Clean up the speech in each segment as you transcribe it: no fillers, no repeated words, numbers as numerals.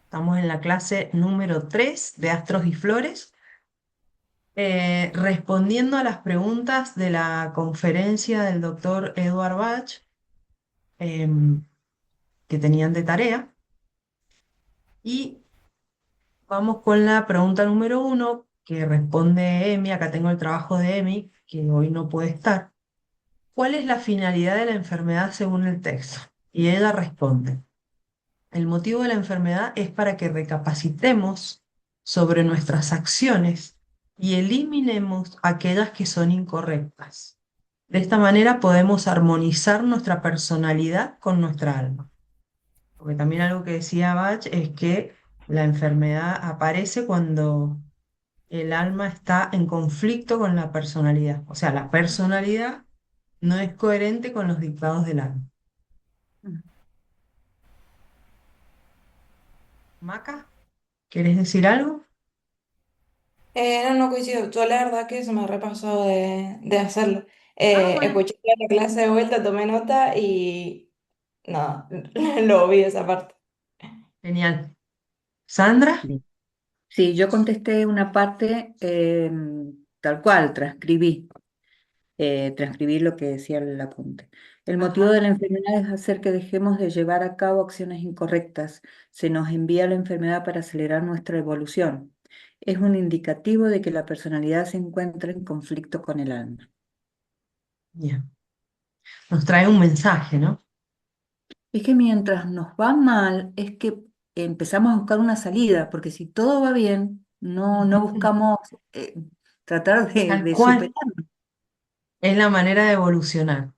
Estamos en la clase número 3 de Astros y Flores, respondiendo a las preguntas de la conferencia del doctor Edward Bach, em, que tenían de tarea. Y vamos con la pregunta número 1, que responde Emi. Acá tengo el trabajo de Emi, que hoy no puede estar. ¿Cuál es la finalidad de la enfermedad según el texto? Y ella responde: el motivo de la enfermedad es para que recapacitemos sobre nuestras acciones y eliminemos aquellas que son incorrectas. De esta manera podemos armonizar nuestra personalidad con nuestra alma. Porque también algo que decía Bach es que la enfermedad aparece cuando el alma está en conflicto con la personalidad. O sea, la personalidad no es coherente con los dictados del alma. Maca, ¿quieres decir algo? No coincido. Yo la verdad que se me ha repasado de hacerlo. Ah, bueno. Escuché la clase de vuelta, tomé nota y no, lo vi esa parte. Genial. Sandra, Bien. Sí, yo contesté una parte tal cual, transcribí lo que decía el apunte. El motivo ajá, de la enfermedad es hacer que dejemos de llevar a cabo acciones incorrectas. Se nos envía la enfermedad para acelerar nuestra evolución. Es un indicativo de que la personalidad se encuentra en conflicto con el alma. bien. Nos trae un mensaje, ¿no? Es que mientras nos va mal, es que empezamos a buscar una salida, porque si todo va bien, no Ujú. buscamos eh, tratar Tal de cual. superarlo. Es la manera de evolucionar.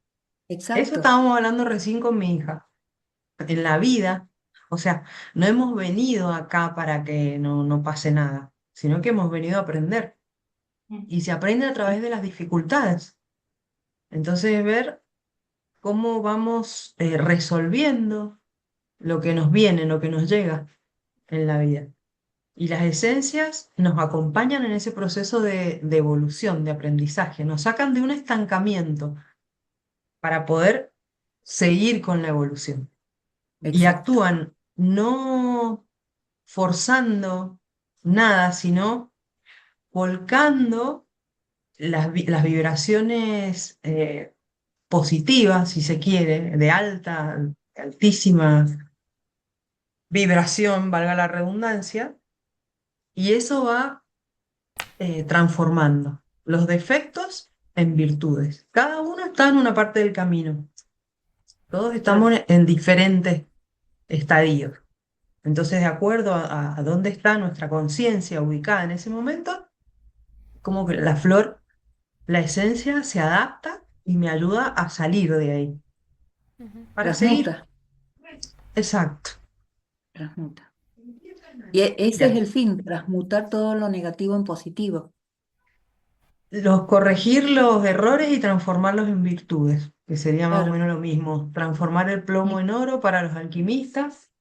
Eso Exacto, estábamos hablando recién con mi hija. En la vida, o sea, no hemos venido acá para que no pase nada, sino que hemos venido a aprender. Y se aprende a través de las dificultades. Entonces, ver cómo vamos resolviendo lo que nos viene, lo que nos llega en la vida. Y las esencias nos acompañan en ese proceso de evolución, de aprendizaje, nos sacan de un estancamiento para poder seguir con la evolución. Y exacto. actúan no forzando nada, sino volcando las vibraciones positivas, si se quiere, de altísima vibración, valga la redundancia, y eso va transformando los defectos en virtudes. Cada uno está en una parte del camino. Todos estamos Tal- en diferentes estadios. Entonces, de acuerdo a dónde está nuestra conciencia ubicada en ese momento, como que la flor, la esencia se adapta y me ayuda a salir de ahí para seguir. Transmuta, Exacto. transmuta. Y ese es Mira, el fin, transmutar todo lo negativo en positivo. corregir los errores y transformarlos en virtudes, que sería más o Claro. menos lo mismo. Transformar el plomo Sí, en oro para los alquimistas,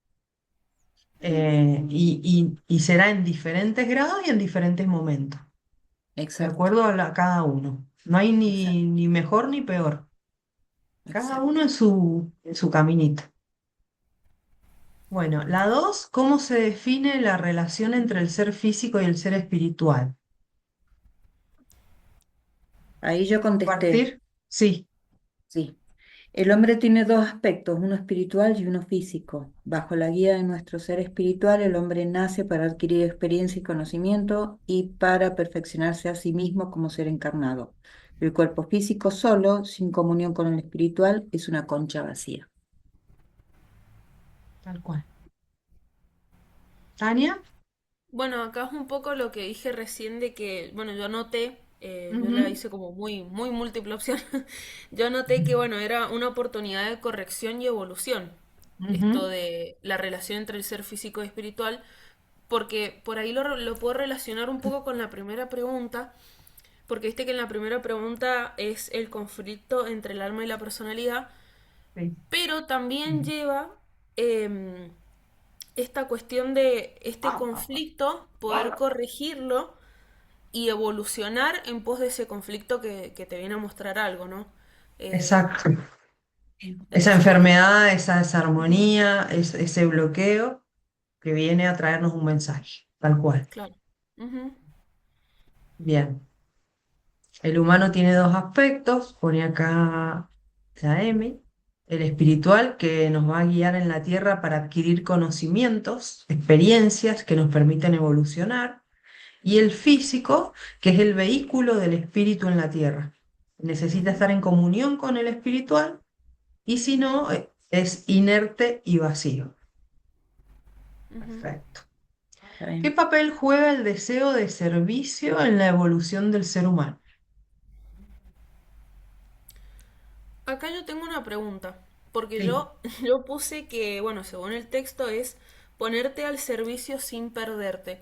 y será en diferentes grados y en diferentes momentos, de exacto, acuerdo cada uno. No hay exacto, ni mejor ni peor, cada uno exacto. en su caminito. Bueno, la 2, ¿cómo se define la relación entre el ser físico y el ser espiritual? Ahí yo contesté, ¿Compartir? Sí, sí. El hombre tiene dos aspectos, uno espiritual y uno físico. Bajo la guía de nuestro ser espiritual, el hombre nace para adquirir experiencia y conocimiento y para perfeccionarse a sí mismo como ser encarnado. El cuerpo físico solo, sin comunión con el espiritual, es una concha vacía. tal cual. ¿Tania? Bueno, acá es un poco lo que dije recién de que, bueno, yo anoté, yo la Ujú. hice como muy múltiple opción. Yo anoté que, bueno, era una oportunidad de corrección y evolución, esto Ujú. de la relación entre el ser físico y espiritual, porque por ahí lo puedo relacionar un poco con la primera pregunta, porque viste que en la primera pregunta es el conflicto entre el alma y la personalidad, Sí. pero también lleva esta cuestión de este conflicto, poder corregirlo y evolucionar en pos de ese conflicto que te viene a mostrar algo, ¿no? Eh, Exacto. Esa entonces, bueno, enfermedad, esa desarmonía, ese bloqueo. que viene a traernos un mensaje, tal cual. Claro. Ujú. Bien, el humano tiene dos aspectos, pone acá la M, el espiritual que nos va a guiar en la tierra para adquirir conocimientos, experiencias que nos permiten evolucionar, y el físico que es el vehículo del espíritu en la tierra. Necesita Ujú. estar en comunión con el espiritual y si no, es inerte y vacío. Ujú. Perfecto. ¿Está ¿Qué bien? papel juega el deseo de servicio en la evolución del ser humano? Acá yo tengo una pregunta, porque Sí. yo puse que, bueno, según el texto es ponerte al servicio sin perderte.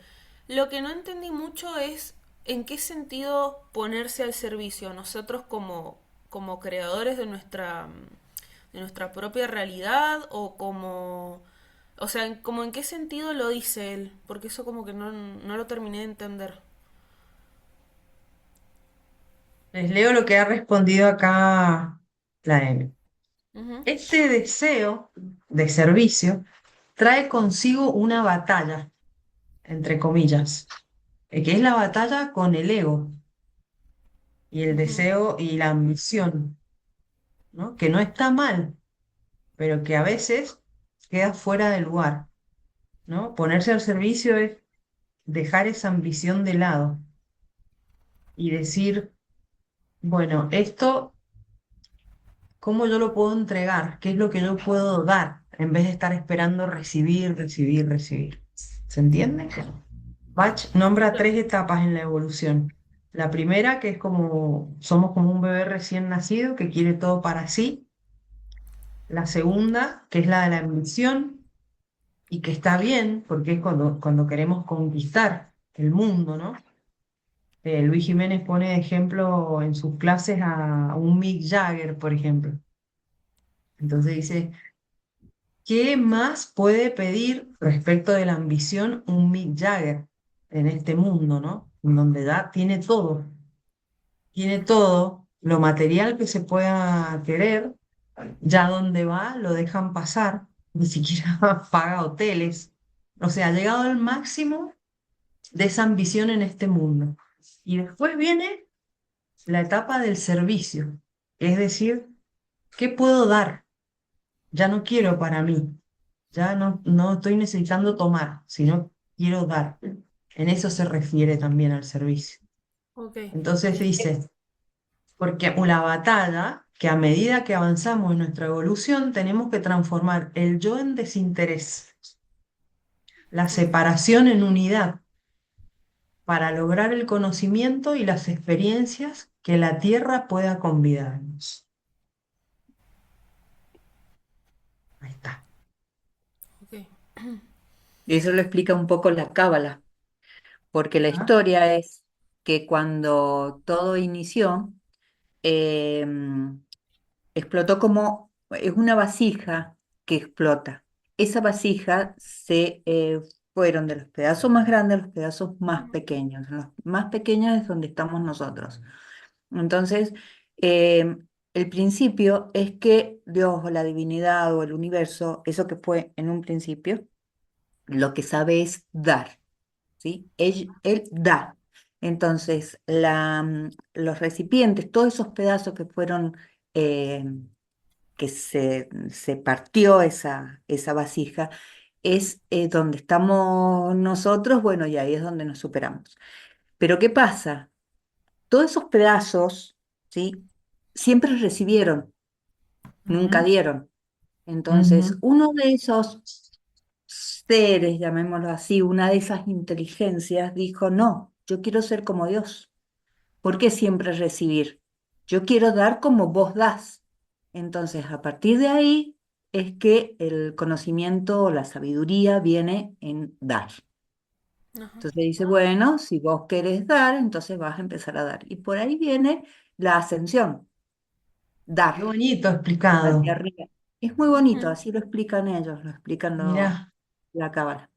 Lo que no entendí mucho es en qué sentido ponerse al servicio. Nosotros como creadores de nuestra propia realidad o como... O sea, como en qué sentido lo dice él, porque eso como que no lo terminé de entender. Les leo lo que ha respondido acá la M. Ujú, Este deseo de servicio trae consigo una batalla, entre comillas, que es la batalla con el ego y el ujú, deseo y la ambición, ¿no? Que no está mal, pero que a veces queda fuera de lugar, ¿no? Ponerse al servicio es dejar esa ambición de lado y decir, bueno, esto, ¿cómo yo lo puedo entregar? ¿Qué es lo que yo puedo dar? En vez de estar esperando recibir, recibir, recibir. ¿Se entiende? Bach nombra tres etapas en la evolución. La primera, que es como somos como un bebé recién nacido que quiere todo para sí. La segunda, que es la de la ambición y que está bien, porque es cuando queremos conquistar el mundo, ¿no? Luis Jiménez pone de ejemplo en sus clases a un Mick Jagger, por ejemplo. Entonces dice, ¿qué más puede pedir respecto de la ambición un Mick Jagger en este mundo, ¿no? En donde ya tiene todo, lo material que se pueda querer, ya donde va lo dejan pasar, ni siquiera paga hoteles. O sea, ha llegado al máximo de esa ambición en este mundo. Y después viene la etapa del servicio, es decir, ¿qué puedo dar? Ya no quiero para mí, ya no estoy necesitando tomar, sino quiero dar. En eso se refiere también al servicio. ok. Entonces dice, porque la batalla, que a medida que avanzamos en nuestra evolución, tenemos que transformar el yo en desinterés, la Ok. separación en unidad, para lograr el conocimiento y las experiencias que la Tierra pueda convidarnos. Ahí está. Ok. Y eso lo explica un poco la Cábala, porque la Ah, historia es que cuando todo inició, em, explotó como, es una vasija que explota. Esa vasija fueron de los pedazos más grandes a los pedazos más pequeños. Los más pequeños es donde estamos nosotros. Entonces, el principio es que Dios o la divinidad o el universo, eso que fue en un principio, lo que sabe es dar, ¿sí? Él da. Entonces, los recipientes, todos esos pedazos que fueron, eh, que se partió esa vasija, es donde estamos nosotros, bueno, y ahí es donde nos superamos. Pero ¿qué pasa? Todos esos pedazos, ¿sí? Siempre recibieron, nunca ujú, dieron. Entonces, ujú. uno de esos seres, llamémoslo así, una de esas inteligencias dijo, no, yo quiero ser como Dios. ¿Por qué siempre recibir? Yo quiero dar como vos das. Entonces, a partir de ahí es que el conocimiento o la sabiduría viene en dar. Ajá. Entonces dice, bueno, si vos querés dar, entonces vas a empezar a dar. Y por ahí viene la ascensión, Qué dar bonito hacia explicado. arriba. Es muy bonito, Ujú. así lo explican ellos, lo explican Mira, la cábala.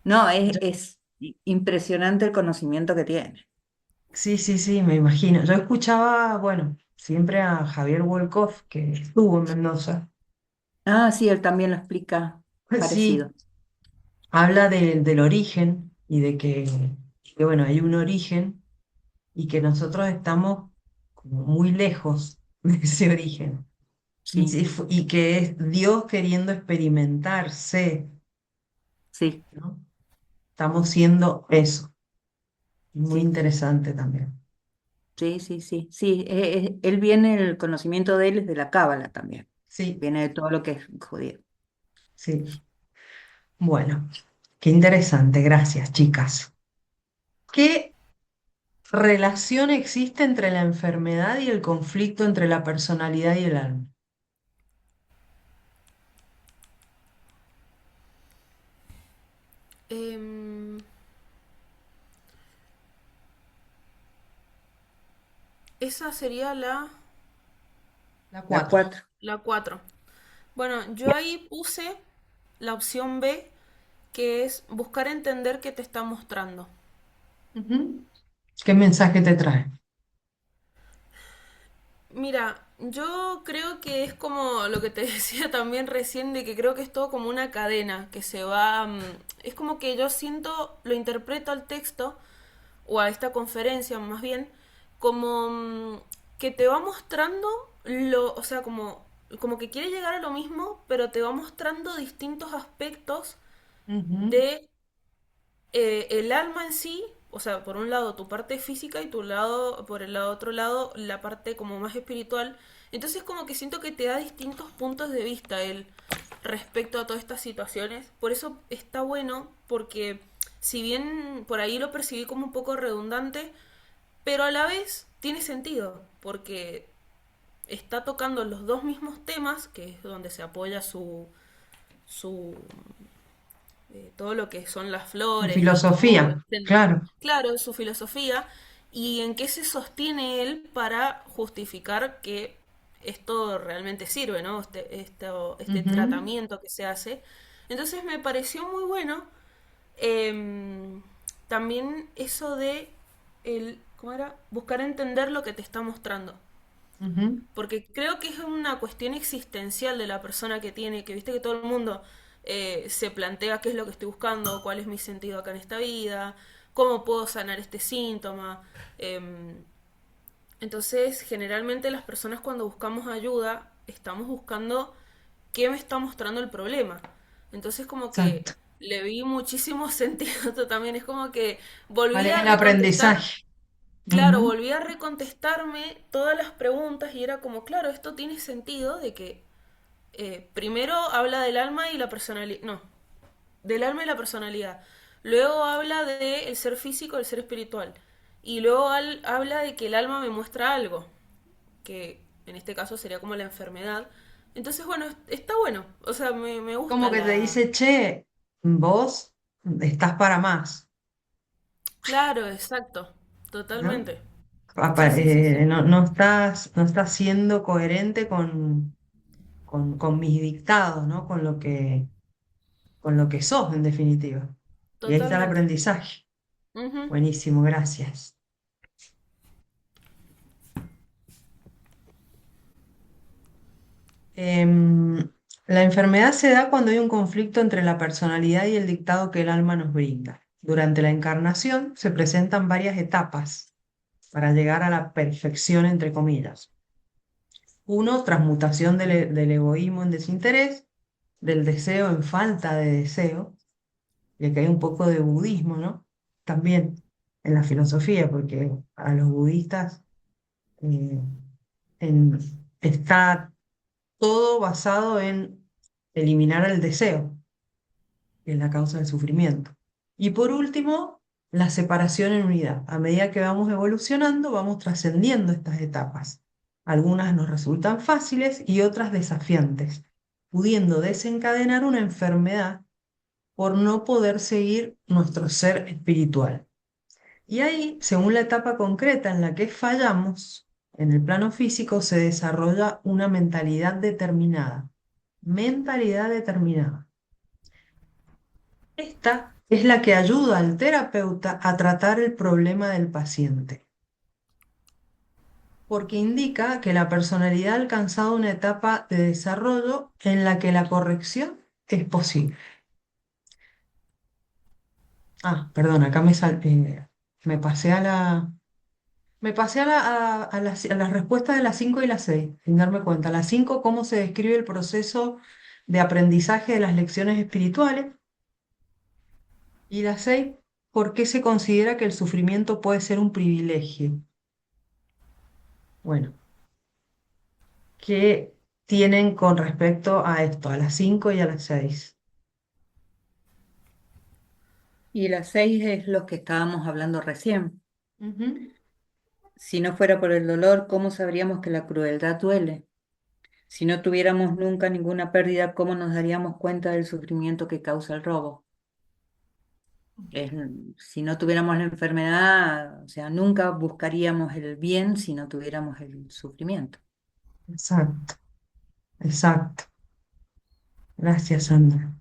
No, yo- es impresionante el conocimiento que tiene. sí, sí, sí, me imagino. Yo escuchaba, bueno, siempre a Javier Wolkoff, que estuvo en Mendoza. Ah, sí, él también lo explica Sí, parecido. habla del origen y de que, bueno, hay un origen y que nosotros estamos como muy lejos de ese origen. Sí, Y que es Dios queriendo experimentarse, sí, ¿no? Estamos siendo eso. Muy sí, interesante también. sí, sí, sí, sí. Él viene, el conocimiento de él es de la Cábala también. Sí, Viene de todo lo que es judío. sí. Bueno, qué interesante. Gracias, chicas. ¿Qué relación existe entre la enfermedad y el conflicto entre la personalidad y el alma? Em, esa sería La La 4. 4. la 4. Bueno, yo ahí puse la opción B, que es buscar entender qué te está mostrando. ¿Qué mensaje te trae? Mira, yo creo que es como lo que te decía también recién, de que creo que es todo como una cadena que se va... es como que yo siento, lo interpreto al texto, o a esta conferencia más bien, como que te va mostrando o sea, como que quiere llegar a lo mismo, pero te va mostrando distintos aspectos Ujú, de el alma en sí, o sea, por un lado tu parte física y por el lado otro lado, la parte como más espiritual. Entonces como que siento que te da distintos puntos de vista él respecto a todas estas situaciones. Por eso está bueno, porque si bien por ahí lo percibí como un poco redundante, pero a la vez tiene sentido, porque está tocando los dos mismos temas, que es donde se apoya su todo lo que son las tu flores y cómo, filosofía, claro. claro, su filosofía y en qué se sostiene él para justificar que esto realmente sirve, ¿no? Este Ujú, tratamiento que se hace. Entonces me pareció muy bueno. También eso de ¿cómo era? Buscar entender lo que te está mostrando. ujú. Porque creo que es una cuestión existencial de la persona que tiene, que viste que todo el mundo se plantea qué es lo que estoy buscando, cuál es mi sentido acá en esta vida, cómo puedo sanar este síntoma. Entonces, generalmente las personas cuando buscamos ayuda, estamos buscando qué me está mostrando el problema. Entonces, como que Exacto. le vi muchísimo sentido también. Es como que volví ¿Cuál es a el recontestar. aprendizaje? Claro, Ujú, volví a recontestarme todas las preguntas y era como, claro, esto tiene sentido de que primero habla del alma y la personalidad, no, del alma y la personalidad. Luego habla del ser físico, el ser espiritual. Y luego habla de que el alma me muestra algo, que en este caso sería como la enfermedad. Entonces, bueno, está bueno. O sea, me como gusta que te la... dice, che, vos estás para más, Claro, exacto. ¿no? Totalmente. Sí, sí, sí, sí. No estás siendo coherente con mis dictados, ¿no? Con lo que sos, en definitiva. Y ahí está el Totalmente. aprendizaje. Ujú. Buenísimo, gracias. Em, la enfermedad se da cuando hay un conflicto entre la personalidad y el dictado que el alma nos brinda. Durante la encarnación se presentan varias etapas para llegar a la perfección, entre comillas. Uno, transmutación del egoísmo en desinterés, del deseo en falta de deseo, y aquí hay un poco de budismo, ¿no? También en la filosofía, porque a los budistas eh, en- está todo basado en eliminar el deseo, que es la causa del sufrimiento. Y por último, la separación en unidad. A medida que vamos evolucionando, vamos trascendiendo estas etapas. Algunas nos resultan fáciles y otras desafiantes, pudiendo desencadenar una enfermedad por no poder seguir nuestro ser espiritual. Y ahí, según la etapa concreta en la que fallamos, en el plano físico se desarrolla una mentalidad determinada. Mentalidad determinada. Esta es la que ayuda al terapeuta a tratar el problema del paciente, porque indica que la personalidad ha alcanzado una etapa de desarrollo en la que la corrección es posible. Perdón, acá me pasé a las respuestas de las 5 y las 6 sin darme cuenta. Las 5, cómo se describe el proceso de aprendizaje de las lecciones espirituales. Y las 6, por qué se considera que el sufrimiento puede ser un privilegio. Bueno, ¿qué tienen con respecto a esto, a las 5 y a las 6? Y las 6 es lo que estábamos hablando recién. Ujú. Si no fuera por el dolor, ¿cómo sabríamos que la crueldad duele? Si no tuviéramos nunca ninguna pérdida, ¿cómo nos daríamos cuenta del sufrimiento que causa el robo? Es- si no tuviéramos la enfermedad, o sea, nunca buscaríamos el bien si no tuviéramos el sufrimiento. Exacto, exacto. Gracias, Sandra.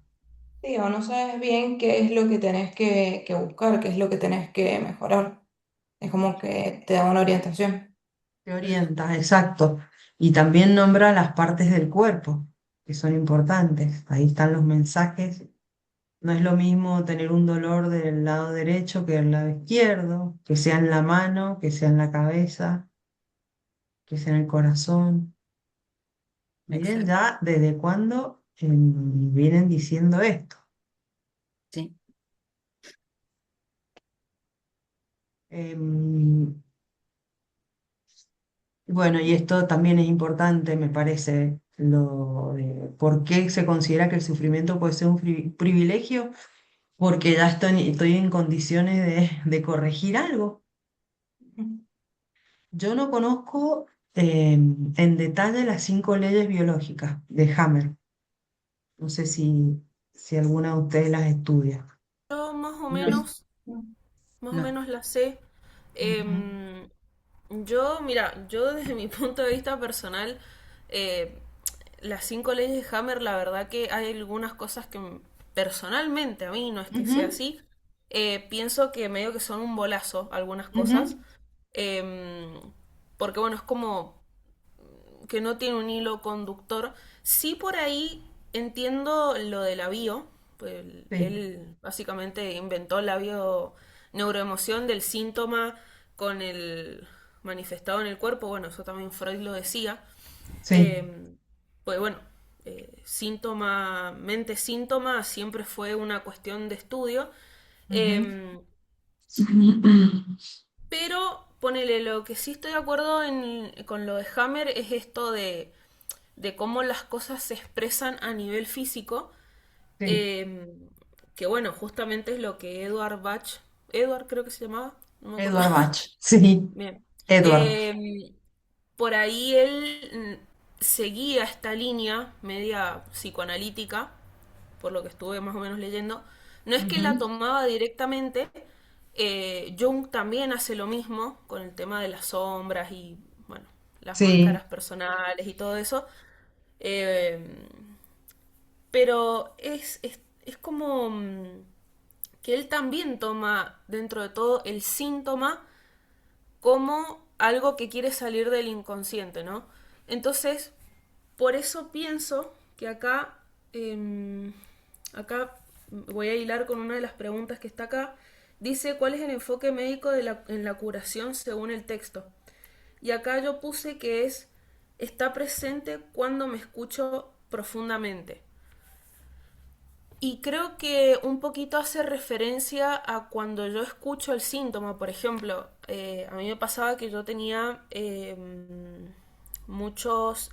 Sí, o no sabes bien qué es lo que tenés que buscar, qué es lo que tenés que mejorar. Es como que te da una orientación. Te orientas, exacto. Y también nombra las partes del cuerpo, que son importantes. Ahí están los mensajes. No es lo mismo tener un dolor del lado derecho que del lado izquierdo, que sea en la mano, que sea en la cabeza, que sea en el corazón. Miren Exacto. ya desde cuándo vienen diciendo esto. Sí. Em, bueno, y esto también es importante, me parece, lo de por qué se considera que el sufrimiento puede ser un privilegio, porque ya estoy en condiciones de corregir algo. Yo no conozco en detalle las 5 leyes biológicas de Hammer. No sé si alguna de ustedes las estudia. Yo No, más o no. menos la sé. Ujú. Em, mira, yo desde mi punto de vista personal, eh, las 5 leyes de Hammer, la verdad que hay algunas cosas que personalmente a mí, no es que sea Ujú, así, pienso que medio que son un bolazo algunas cosas. ujú. Em, Porque bueno, es como que no tiene un hilo conductor. Sí, por ahí entiendo lo de la bio, pues Sí, él básicamente inventó la bio neuroemoción del síntoma con el manifestado en el cuerpo. Bueno, eso también Freud lo decía. sí. Eh, pues bueno, síntoma, mente síntoma siempre fue una cuestión de estudio. Ujú. Eh, pero ponele, lo que sí estoy de acuerdo con lo de Hammer es esto de cómo las cosas se expresan a nivel físico, Sí, eh, que bueno, justamente es lo que Edward Bach, Edward creo que se llamaba, no me acuerdo Edward Bach. Sí, bien. Edward. Por ahí él seguía esta línea media psicoanalítica, por lo que estuve más o menos leyendo. No es que la Ujú. tomaba directamente, Jung también hace lo mismo con el tema de las sombras y, bueno, las Sí. máscaras personales y todo eso. Eh, pero es como que él también toma dentro de todo el síntoma como algo que quiere salir del inconsciente, ¿no? Entonces, por eso pienso que acá voy a hilar con una de las preguntas que está acá. Dice cuál es el enfoque médico en la curación según el texto. Y acá yo puse que está presente cuando me escucho profundamente. Y creo que un poquito hace referencia a cuando yo escucho el síntoma. Por ejemplo, a mí me pasaba que yo tenía muchos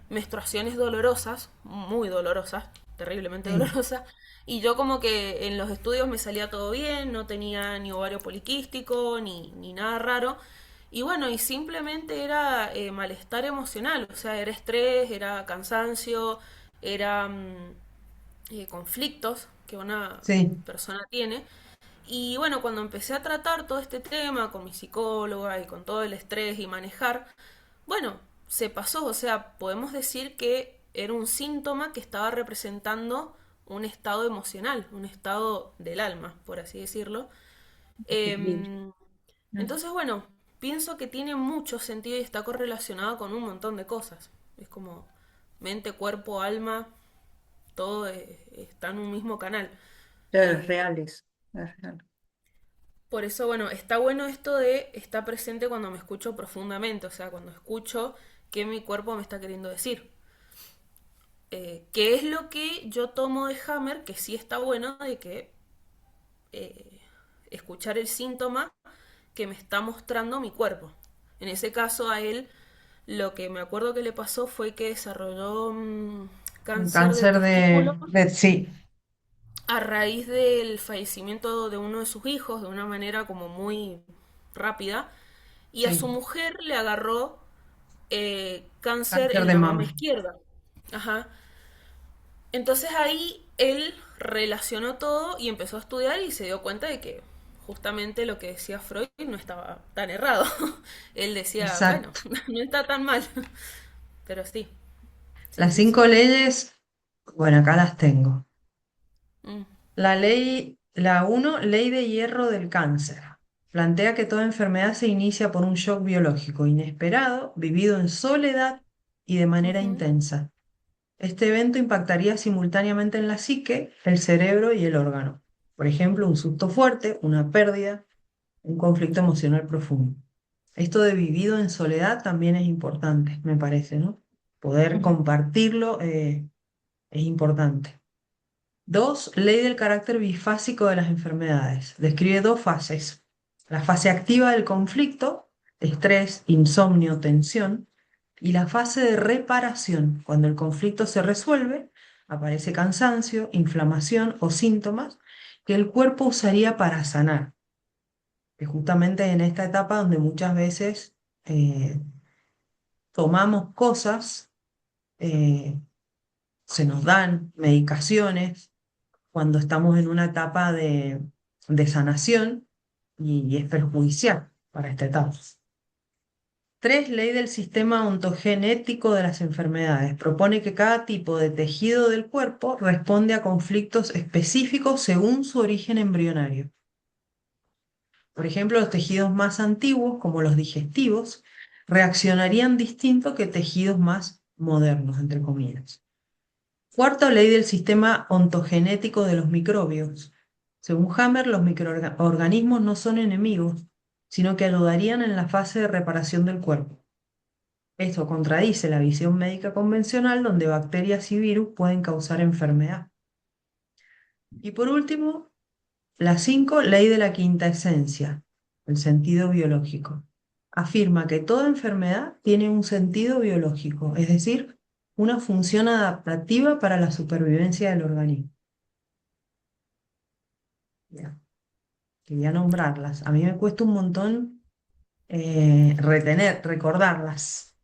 menstruaciones dolorosas, muy dolorosas, terriblemente Sí, dolorosas. Y yo como que en los estudios me salía todo bien, no tenía ni ovario poliquístico, ni nada raro. Y bueno, y simplemente era malestar emocional, o sea, era estrés, era cansancio, era conflictos que una sí. persona tiene. Y bueno, cuando empecé a tratar todo este tema con mi psicóloga y con todo el estrés y manejar, bueno, se pasó, o sea, podemos decir que era un síntoma que estaba representando un estado emocional, un estado del alma, por así decirlo. Equilibrio. Em, entonces, bueno, pienso que tiene mucho sentido y está correlacionado con un montón de cosas. Es como mente, cuerpo, alma, todo está en un mismo canal. Claro, Eh, reales. es real. Por eso, bueno, está bueno esto de estar presente cuando me escucho profundamente, o sea, cuando escucho qué mi cuerpo me está queriendo decir. Que es lo que yo tomo de Hammer, que sí está bueno, de que eh, escuchar el síntoma que me está mostrando mi cuerpo. En ese caso a él lo que me acuerdo que le pasó fue que desarrolló Un cáncer de cáncer testículo sí, a raíz del fallecimiento de uno de sus hijos de una manera como muy rápida y a su sí, mujer le agarró cáncer cáncer en de la mama mama. izquierda. Ajá. Entonces ahí él relacionó todo y empezó a estudiar y se dio cuenta de que justamente lo que decía Freud no estaba tan errado. Él decía, bueno, Exacto. no está tan mal. Pero sí, sí, Las sí, sí. 5 leyes, bueno, acá las tengo. Mm, La 1, ley de hierro del cáncer. Plantea que toda enfermedad se inicia por un shock biológico inesperado, vivido en soledad y de manera ujú, intensa. Este evento impactaría simultáneamente en la psique, el cerebro y el órgano. Por ejemplo, un susto fuerte, una pérdida, un conflicto emocional profundo. Esto de vivido en soledad también es importante, me parece, ¿no? Poder Ujú. compartirlo es importante. 2, ley del carácter bifásico de las enfermedades. Describe 2 fases. La fase activa del conflicto, estrés, insomnio, tensión, y la fase de reparación. Cuando el conflicto se resuelve, aparece cansancio, inflamación o síntomas que el cuerpo usaría para sanar. Que justamente en esta etapa donde muchas veces eh, tomamos cosas, eh, se nos dan medicaciones cuando estamos en una etapa de sanación y es perjudicial para esta etapa. 3, ley del sistema ontogenético de las enfermedades. Propone que cada tipo de tejido del cuerpo responde a conflictos específicos según su origen embrionario. Por ejemplo, los tejidos más antiguos, como los digestivos, reaccionarían distinto que tejidos más modernos, entre comillas. Cuarto, ley del sistema ontogenético de los microbios. Según Hammer, los microorganismos no son enemigos, sino que ayudarían en la fase de reparación del cuerpo. Esto contradice la visión médica convencional donde bacterias y virus pueden causar enfermedad. Y por último, la 5, ley de la quinta esencia, el sentido biológico. Afirma que toda enfermedad tiene un sentido biológico, es decir, una función adaptativa para la supervivencia del organismo. Ya, quería nombrarlas. A mí me cuesta un montón recordarlas.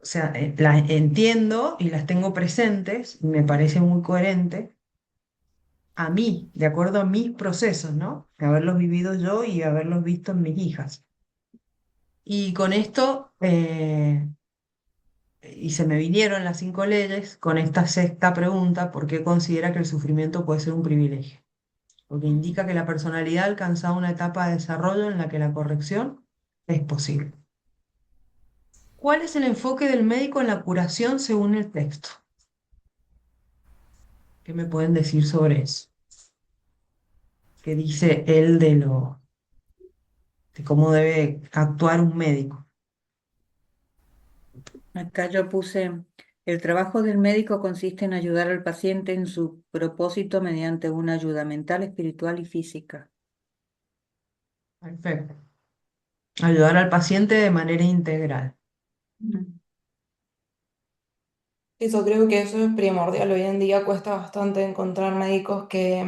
O sea, las entiendo y las tengo presentes, y me parece muy coherente a mí, de acuerdo a mis procesos, ¿no? De haberlos vivido yo y haberlos visto en mis hijas. Y con esto, y se me vinieron las 5 leyes con esta sexta pregunta: ¿por qué considera que el sufrimiento puede ser un privilegio? Porque ujú. indica que la personalidad ha alcanzado una etapa de desarrollo en la que la corrección es posible. ¿Cuál es el enfoque del médico en la curación según el texto? ¿Qué me pueden decir sobre eso? ¿Qué dice él de cómo debe actuar un médico? Acá yo puse, el trabajo del médico consiste en ayudar al paciente en su propósito mediante una ayuda mental, espiritual y física. Perfecto. Ayudar al paciente de manera integral. Mm. Sí, yo creo que eso es primordial. Hoy en día cuesta bastante encontrar médicos que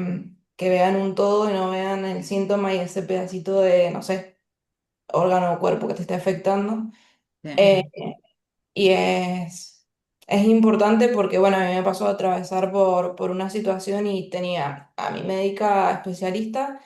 vean un todo y no vean el síntoma y ese pedacito de, no sé, órgano o cuerpo que te esté afectando. Eh, Sí. y es importante porque, bueno, a mí me pasó a atravesar por una situación y tenía a mi médica especialista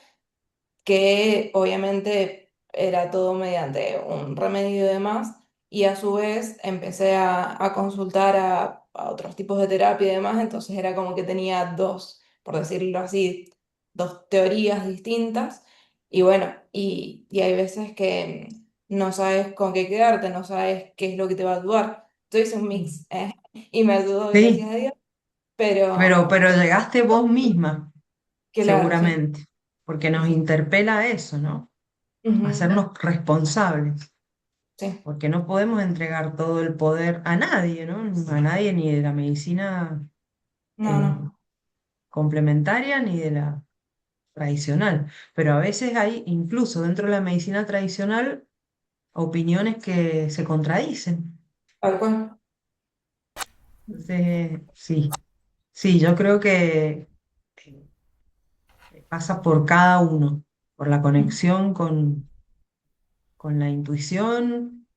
que obviamente era todo mediante un remedio y demás, y a su vez empecé a consultar a otros tipos de terapia y demás, entonces era como que tenía dos, por decirlo así, dos teorías distintas, y bueno, y hay veces que no sabes con qué quedarte, no sabes qué es lo que te va a ayudar. Yo hice un mix, y me ayudó, Sí, gracias a Dios, pero pero llegaste vos misma, claro, sí. seguramente. porque Sí, nos sí. interpela a eso, ¿no? A Ujú, hacernos responsables, sí. porque no podemos entregar todo el poder a nadie, ¿no? A nadie ni de la medicina No, eh, no. complementaria ni de la tradicional. Pero a veces hay, incluso dentro de la medicina tradicional, opiniones que se contradicen. Tal cual. Entonces, sí, sí, yo creo que eh, pasa por cada uno, por la conexión con la intuición,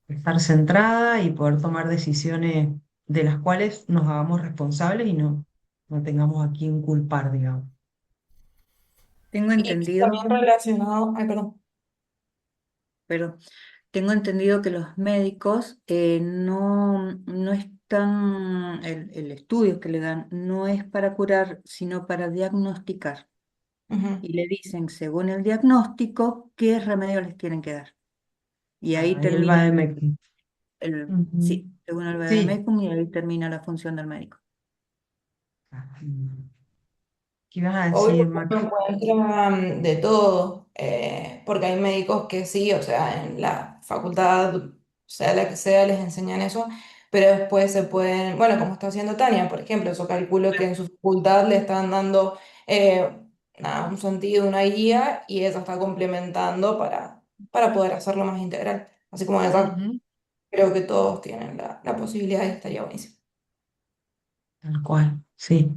estar centrada y poder tomar decisiones de las cuales nos hagamos responsables y no tengamos a quién culpar, digamos. Tengo Y entendido, también relacionado, ay, perdón. pero tengo entendido que los médicos no están, el estudio que le dan no es para curar, sino para diagnosticar. Ujú. Y le dicen, según el diagnóstico, qué remedio les tienen que dar. Y ahí Ah, y el termina vademecum. Ujú. sí, según el Sí. Vademecum, y ahí termina la función del médico. Ah, ¿qué ibas a Obvio decir, que uno Max? encuentra de todo, porque hay médicos que sí, o sea, en la facultad, sea la que sea, les enseñan eso, pero después se pueden, bueno, como está haciendo Tania, por ejemplo, yo calculo que en su facultad le están dando nada, un sentido, una guía, y ella está complementando para poder hacerlo más integral. Así como ella, Ujú. creo que todos tienen la posibilidad y estaría buenísimo. Tal cual, sí.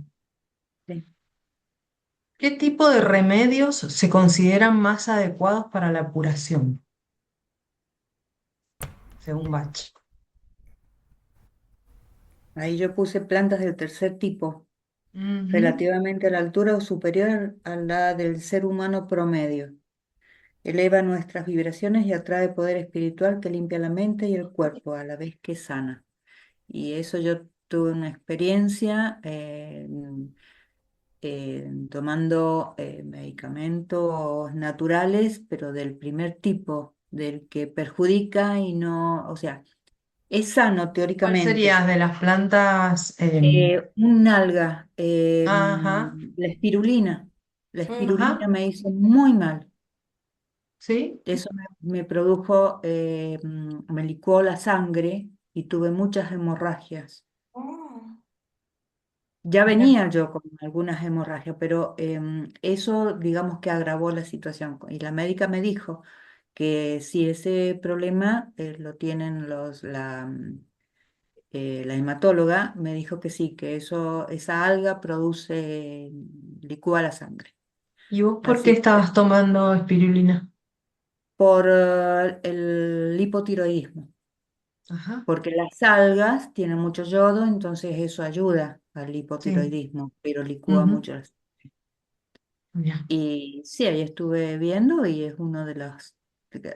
Sí. ¿Qué tipo de remedios se consideran más adecuados para la curación, según Bach? Ahí yo puse plantas del tercer tipo, Ujú. relativamente a la altura o superior a la del ser humano promedio. Eleva nuestras vibraciones y atrae poder espiritual que limpia la mente y el cuerpo a la vez que sana. Y eso yo tuve una experiencia tomando medicamentos naturales, pero del primer tipo, del que perjudica y no, o sea, es sano ¿Cuál teóricamente. sería de las plantas? Un alga, Ajá, la espirulina. La espirulina ajá, me hizo muy mal. sí, Eso me produjo, me licuó la sangre y tuve muchas hemorragias. Oh, Ya mira. venía yo con algunas hemorragias, pero eso digamos que agravó la situación. Y la médica me dijo que si ese problema lo tienen la hematóloga, me dijo que sí, que esa alga produce, licúa la sangre. ¿Y vos por qué Así que estabas tomando espirulina? por el hipotiroidismo, Ajá, porque las algas tienen mucho yodo, entonces eso ayuda al sí. hipotiroidismo, pero licúa Ujú. mucho la sangre. Ya, Y sí, ahí estuve viendo y es uno de los,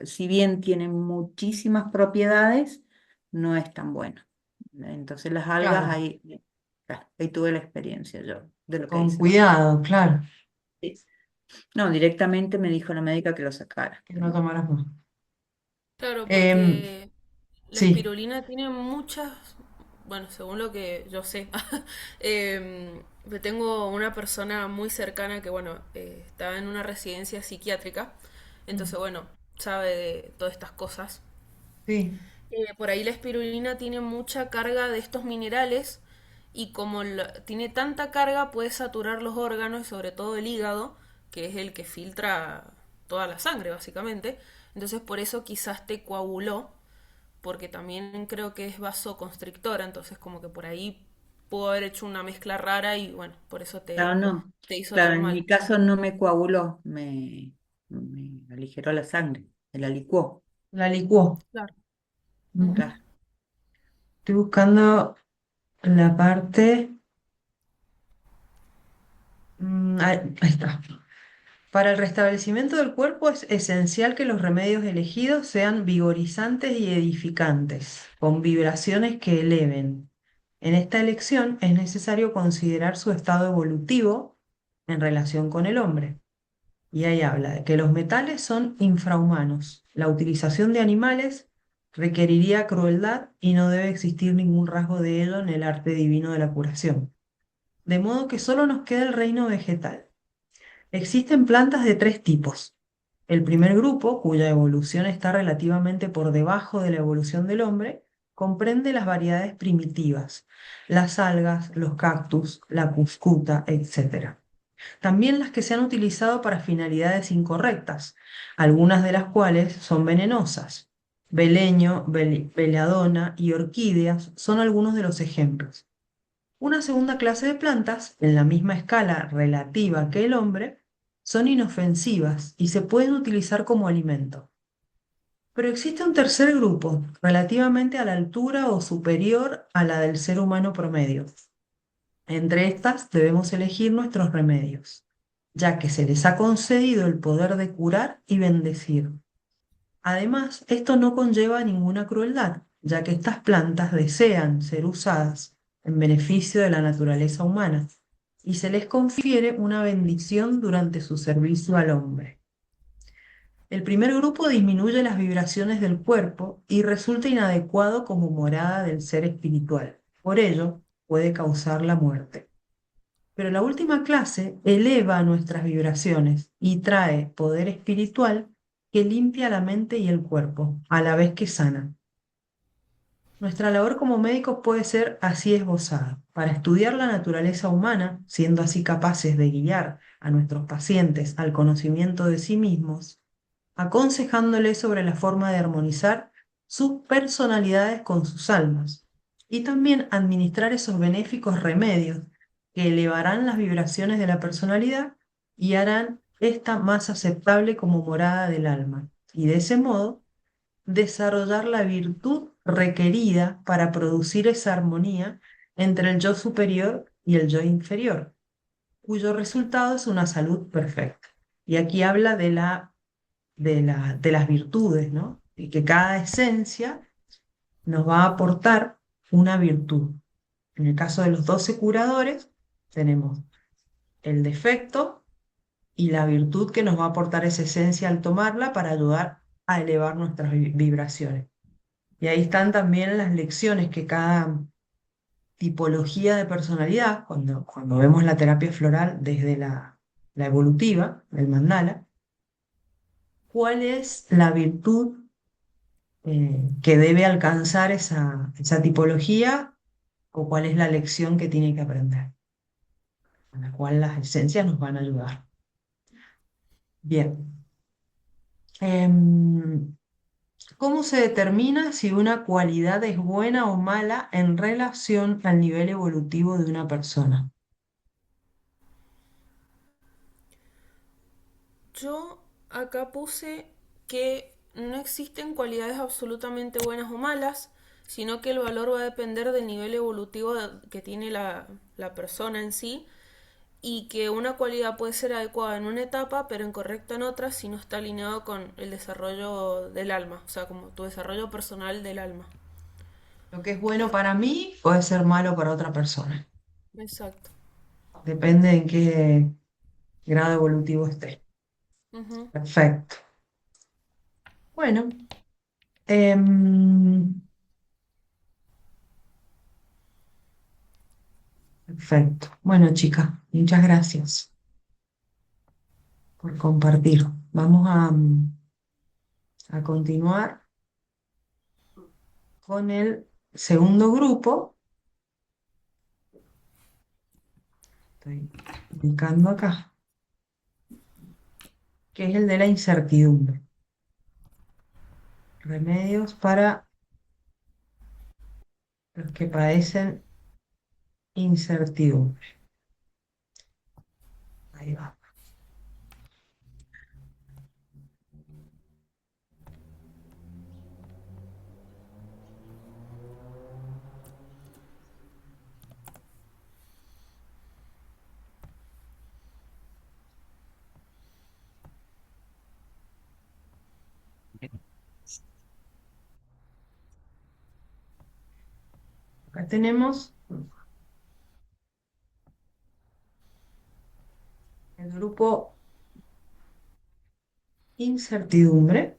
si bien tiene muchísimas propiedades, no es tan bueno. Entonces las algas, claro, ahí tuve la experiencia yo de lo que con dice Bach. cuidado, claro, Sí. No, directamente me dijo la médica que lo sacara, que que no no. tomaras más. Claro, Em, porque la sí, espirulina tiene muchas, bueno, según lo que yo sé, tengo una persona muy cercana que, bueno, está en una residencia psiquiátrica, entonces, bueno, sabe de todas estas cosas. sí, Por ahí la espirulina tiene mucha carga de estos minerales y como tiene tanta carga puede saturar los órganos y sobre todo el hígado, que es el que filtra toda la sangre básicamente. Entonces por eso quizás te coaguló, porque también creo que es vasoconstrictora, entonces como que por ahí pudo haber hecho una mezcla rara y bueno, por eso Claro, no. te hizo Claro, tan en mal. mi caso no me coaguló, me aligeró la sangre, me la licuó. la licuó. Claro. Ujú. Claro. Estoy buscando la parte. Ahí está. Para el restablecimiento del cuerpo es esencial que los remedios elegidos sean vigorizantes y edificantes, con vibraciones que eleven. En esta elección es necesario considerar su estado evolutivo en relación con el hombre. Y ahí habla de que los metales son infrahumanos. La utilización de animales requeriría crueldad y no debe existir ningún rasgo de ello en el arte divino de la curación. De modo que solo nos queda el reino vegetal. Existen plantas de tres tipos. El primer grupo, cuya evolución está relativamente por debajo de la evolución del hombre, comprende las variedades primitivas, las algas, los cactus, la cuscuta, etc. También las que se han utilizado para finalidades incorrectas, algunas de las cuales son venenosas. Beleño, belladona y orquídeas son algunos de los ejemplos. Una segunda clase de plantas, en la misma escala relativa que el hombre, son inofensivas y se pueden utilizar como alimento. Pero existe un tercer grupo, relativamente a la altura o superior a la del ser humano promedio. Entre estas debemos elegir nuestros remedios, ya que se les ha concedido el poder de curar y bendecir. Además, esto no conlleva ninguna crueldad, ya que estas plantas desean ser usadas en beneficio de la naturaleza humana y se les confiere una bendición durante su servicio al hombre. El primer grupo disminuye las vibraciones del cuerpo y resulta inadecuado como morada del ser espiritual. Por ello, puede causar la muerte. Pero la última clase eleva nuestras vibraciones y trae poder espiritual que limpia la mente y el cuerpo, a la vez que sana. Nuestra labor como médicos puede ser así esbozada, para estudiar la naturaleza humana, siendo así capaces de guiar a nuestros pacientes al conocimiento de sí mismos, aconsejándoles sobre la forma de armonizar sus personalidades con sus almas, y también administrar esos benéficos remedios que elevarán las vibraciones de la personalidad y harán esta más aceptable como morada del alma, y de ese modo desarrollar la virtud requerida para producir esa armonía entre el yo superior y el yo inferior, cuyo resultado es una salud perfecta. Y aquí habla de las virtudes, ¿no? Y que cada esencia nos va a aportar una virtud. En el caso de los 12 curadores, tenemos el defecto y la virtud que nos va a aportar esa esencia al tomarla para ayudar a elevar nuestras vibraciones. Y ahí están también las lecciones que cada tipología de personalidad, cuando vemos la terapia floral desde la evolutiva, el mandala, cuál es la virtud que debe alcanzar esa tipología o cuál es la lección que tiene que aprender, a la cual las esencias nos van a ayudar. Bien. ¿Cómo se determina si una cualidad es buena o mala en relación al nivel evolutivo de una persona? Yo acá puse que no existen cualidades absolutamente buenas o malas, sino que el valor va a depender del nivel evolutivo que tiene la persona en sí, y que una cualidad puede ser adecuada en una etapa pero incorrecta en otra si no está alineado con el desarrollo del alma, o sea, como tu desarrollo personal del alma. Lo que es bueno para mí puede ser malo para otra persona. Exacto. Depende en qué grado evolutivo esté. Ujú. Perfecto. Bueno, em, perfecto. Bueno, chicas, muchas gracias por compartir. Vamos a continuar con el segundo grupo. Estoy ubicando acá, que es el de la incertidumbre. Remedios para los que padecen incertidumbre. Ahí va. Acá tenemos el grupo incertidumbre.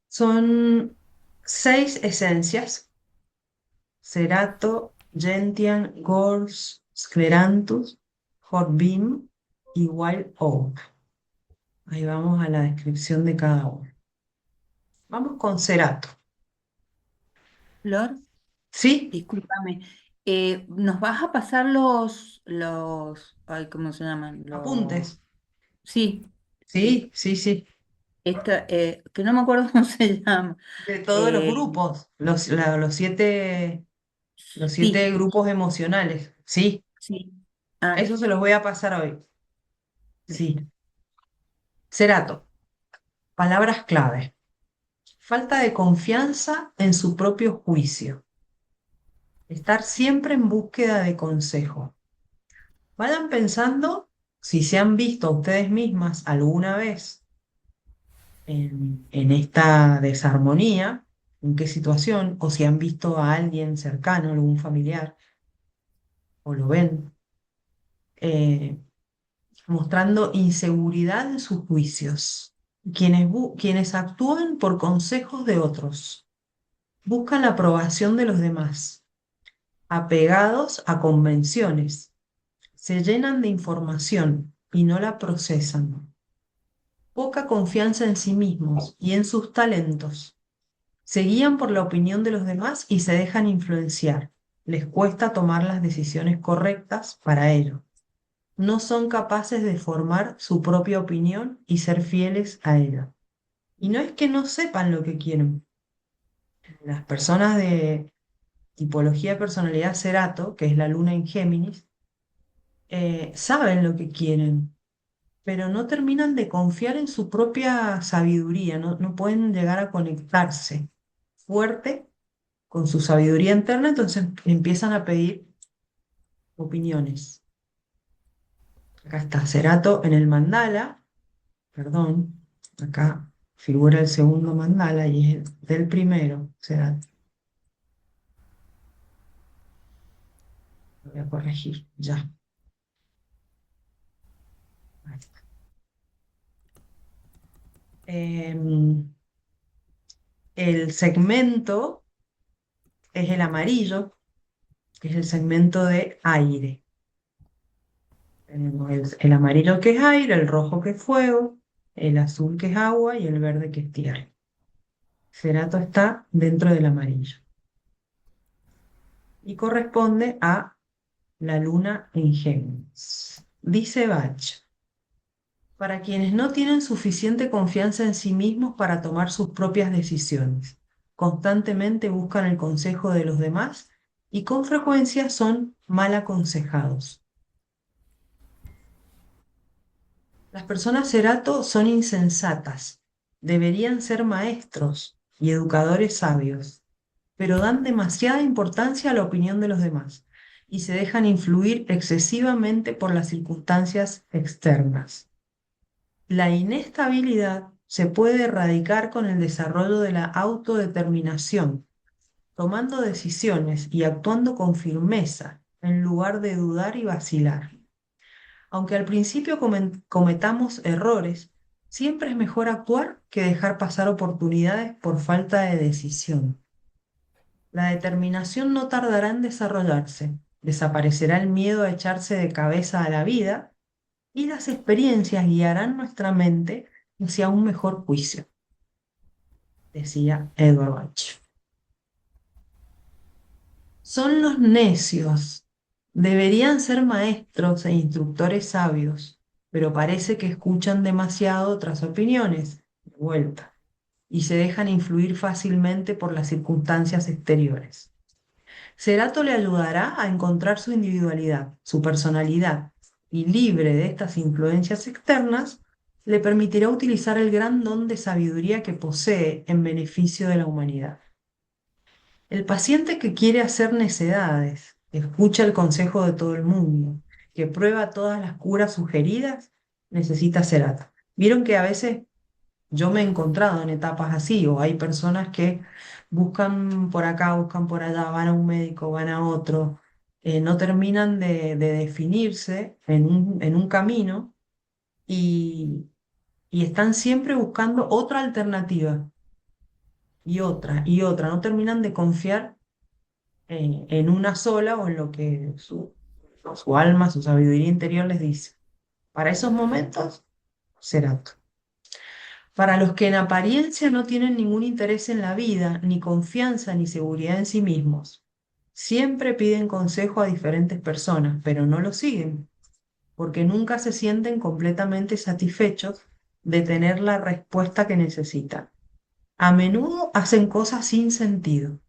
Son 6 esencias: Cerato, Gentian, Gors, Scleranthus, Hornbeam, igual O. Ahí vamos a la descripción de cada uno. Vamos con Cerato. Flor, ¿Sí? discúlpame. ¿Nos vas a pasar ay, ¿cómo se llaman? Apuntes. Sí, sí. Sí, sí, sí. Que no me acuerdo cómo se llama. De todos los Eh, grupos, los siete sí, grupos emocionales. Sí, sí. Ah, eso se los voy a pasar hoy. listo. Sí. Cerato. Palabras clave. Falta de confianza en su propio juicio. Estar siempre en búsqueda de consejo. Vayan pensando si se han visto a ustedes mismas alguna vez en esta desarmonía, en qué situación, o si han visto a alguien cercano, algún familiar, o lo ven, eh, mostrando inseguridad en sus juicios. Quienes actúan por consejos de otros, buscan la aprobación de los demás, apegados a convenciones, se llenan de información y no la procesan. Poca confianza en sí mismos y en sus talentos. Se guían por la opinión de los demás y se dejan influenciar. Les cuesta tomar las decisiones correctas para ello. No son capaces de formar su propia opinión y ser fieles a ella. Y no es que no sepan lo que quieren. Las personas de tipología de personalidad Cerato, que es la luna en Géminis, saben lo que quieren, pero no terminan de confiar en su propia sabiduría, no pueden llegar a conectarse fuerte con su sabiduría interna, entonces empiezan a pedir opiniones. Acá está Cerato en el mandala, perdón, acá figura el segundo mandala y es del primero, Cerato. Lo voy a corregir, ya. Ahí está. El segmento es el amarillo, que es el segmento de aire. Tenemos el amarillo que es aire, el rojo que es fuego, el azul que es agua y el verde que es tierra. Cerato está dentro del amarillo y corresponde a la luna en Géminis. Dice Bach, para quienes no tienen suficiente confianza en sí mismos para tomar sus propias decisiones, constantemente buscan el consejo de los demás y con frecuencia son mal aconsejados. Las personas Cerato son insensatas, deberían ser maestros y educadores sabios, pero dan demasiada importancia a la opinión de los demás y se dejan influir excesivamente por las circunstancias externas. La inestabilidad se puede erradicar con el desarrollo de la autodeterminación, tomando decisiones y actuando con firmeza en lugar de dudar y vacilar. Aunque al principio cometamos errores, siempre es mejor actuar que dejar pasar oportunidades por falta de decisión. La determinación no tardará en desarrollarse, desaparecerá el miedo a echarse de cabeza a la vida y las experiencias guiarán nuestra mente hacia un mejor juicio, decía Edward Bach. Son los necios. Deberían ser maestros e instructores sabios, pero parece que escuchan demasiado otras opiniones, de vuelta, y se dejan influir fácilmente por las circunstancias exteriores. Cerato le ayudará a encontrar su individualidad, su personalidad, y libre de estas influencias externas, le permitirá utilizar el gran don de sabiduría que posee en beneficio de la humanidad. El paciente que quiere hacer necedades, que escucha el consejo de todo el mundo, que prueba todas las curas sugeridas, necesita Cerata. Vieron que a veces yo me he encontrado en etapas así, o hay personas que buscan por acá, buscan por allá, van a un médico, van a otro, no terminan de definirse en un camino y, y están siempre buscando otra alternativa y otra, no terminan de confiar en una sola o en lo que su alma, su sabiduría interior les dice. Para esos momentos, Cerato. Para los que en apariencia no tienen ningún interés en la vida, ni confianza ni seguridad en sí mismos, siempre piden consejo a diferentes personas, pero no lo siguen, porque nunca se sienten completamente satisfechos de tener la respuesta que necesitan. A menudo hacen cosas sin sentido.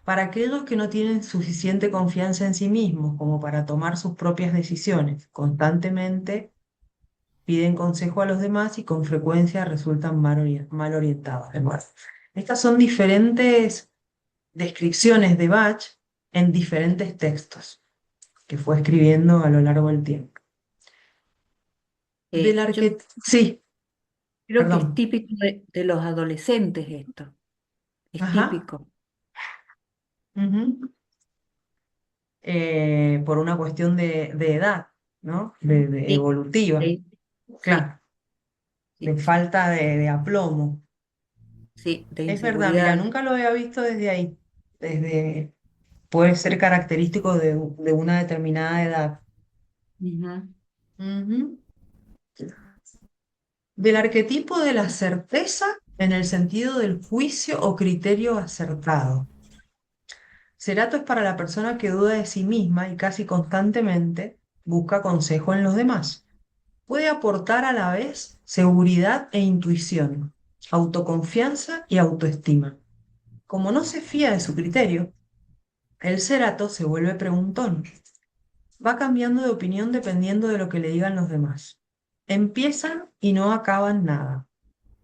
Para aquellos que no tienen suficiente confianza en sí mismos como para tomar sus propias decisiones, constantemente piden consejo a los demás y con frecuencia resultan mal orientados. Además, estas son diferentes descripciones de Bach en diferentes textos que fue escribiendo a lo largo del tiempo. Yo Sí, creo que es perdón. típico de los adolescentes esto, es Ajá. típico. Ujú. Por una cuestión de edad, ¿no? De Sí, evolutiva, sí, sí, claro, de sí, sí, falta de aplomo. sí, de Es verdad, mira, inseguridad. nunca lo había visto desde ahí, desde, puede ser característico de una determinada edad. Ujú. Ujú. Del arquetipo de la certeza en el sentido del juicio o criterio acertado. Cerato es para la persona que duda de sí misma y casi constantemente busca consejo en los demás. Puede aportar a la vez seguridad e intuición, autoconfianza y autoestima. Como no se fía de su criterio, el cerato se vuelve preguntón. Va cambiando de opinión dependiendo de lo que le digan los demás. Empiezan y no acaban nada.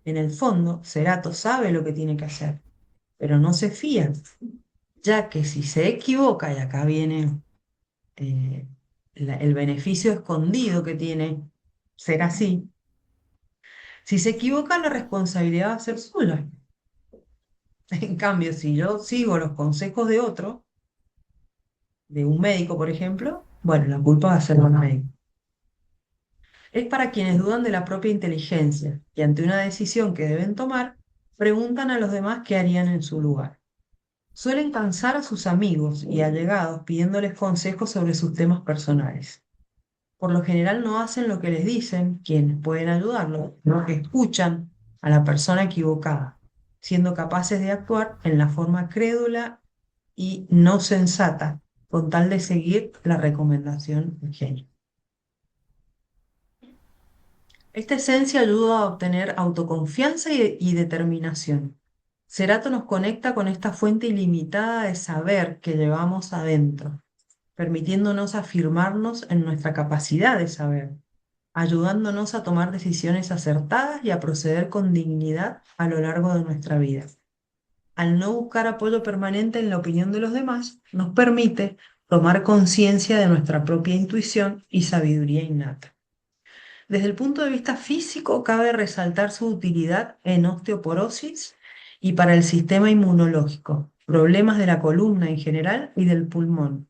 En el fondo, Cerato sabe lo que tiene que hacer, pero no se fía, ya que si se equivoca, y acá viene eh, el beneficio escondido que tiene ser así, si se equivoca, la responsabilidad va a ser suya. En cambio, si yo sigo los consejos de otro, de un médico, por ejemplo, bueno, la culpa va a ser del médico. Es para quienes dudan de la propia inteligencia y ante una decisión que deben tomar, preguntan a los demás qué harían en su lugar. Suelen cansar a sus amigos y allegados pidiéndoles consejos sobre sus temas personales. Por lo general no hacen lo que les dicen quienes pueden ayudarlos, sino que escuchan a la persona equivocada, siendo capaces de actuar en la forma crédula y no sensata, con tal de seguir la recomendación del genio. Esta esencia ayuda a obtener autoconfianza y determinación. Cerato nos conecta con esta fuente ilimitada de saber que llevamos adentro, permitiéndonos afirmarnos en nuestra capacidad de saber, ayudándonos a tomar decisiones acertadas y a proceder con dignidad a lo largo de nuestra vida. Al no buscar apoyo permanente en la opinión de los demás, nos permite tomar conciencia de nuestra propia intuición y sabiduría innata. Desde el punto de vista físico, cabe resaltar su utilidad en osteoporosis y para el sistema inmunológico, problemas de la columna en general y del pulmón.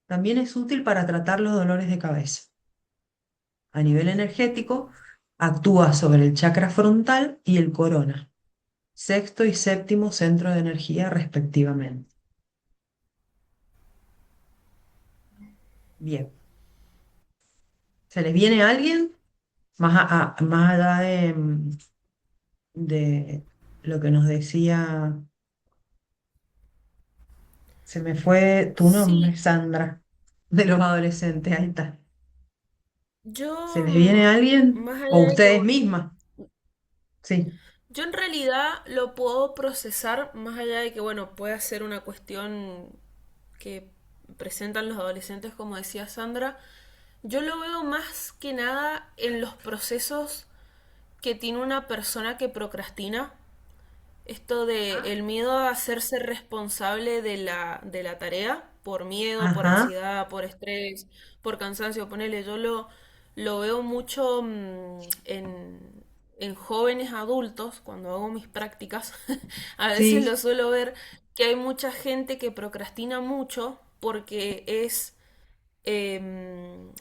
También es útil para tratar los dolores de cabeza. A nivel energético, actúa sobre el chakra frontal y el corona, sexto y séptimo centro de energía respectivamente. Bien, ¿se les viene a alguien más allá de lo que nos decía? Se me fue tu nombre, Sí, Sandra, de los adolescentes, ahí está. ¿Se yo, les viene a alguien? más ¿O allá de que, ustedes mismas? Sí. yo en realidad lo puedo procesar, más allá de que, bueno, puede ser una cuestión que presentan los adolescentes, como decía Sandra, yo lo veo más que nada en los procesos que tiene una persona que procrastina. Esto de Ah, el miedo a hacerse responsable de la tarea, por miedo, por ajá, ansiedad, por estrés, por cansancio, ponele, lo veo mucho en jóvenes adultos, cuando hago mis prácticas, a veces sí, lo suelo ver que hay mucha gente que procrastina mucho porque em,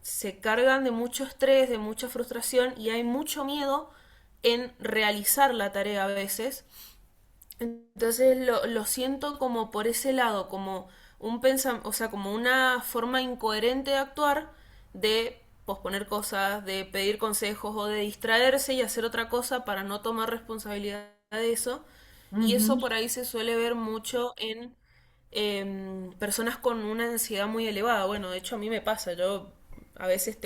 se cargan de mucho estrés, de mucha frustración y hay mucho miedo en realizar la tarea a veces. Entonces lo siento como por ese lado, como un o sea, como una forma incoherente de actuar de posponer cosas, de pedir consejos o de distraerse y hacer otra cosa para no tomar responsabilidad de eso. Y eso Ujú. por ahí se suele ver mucho en personas con una ansiedad muy elevada. Bueno, de hecho a mí me pasa, yo a veces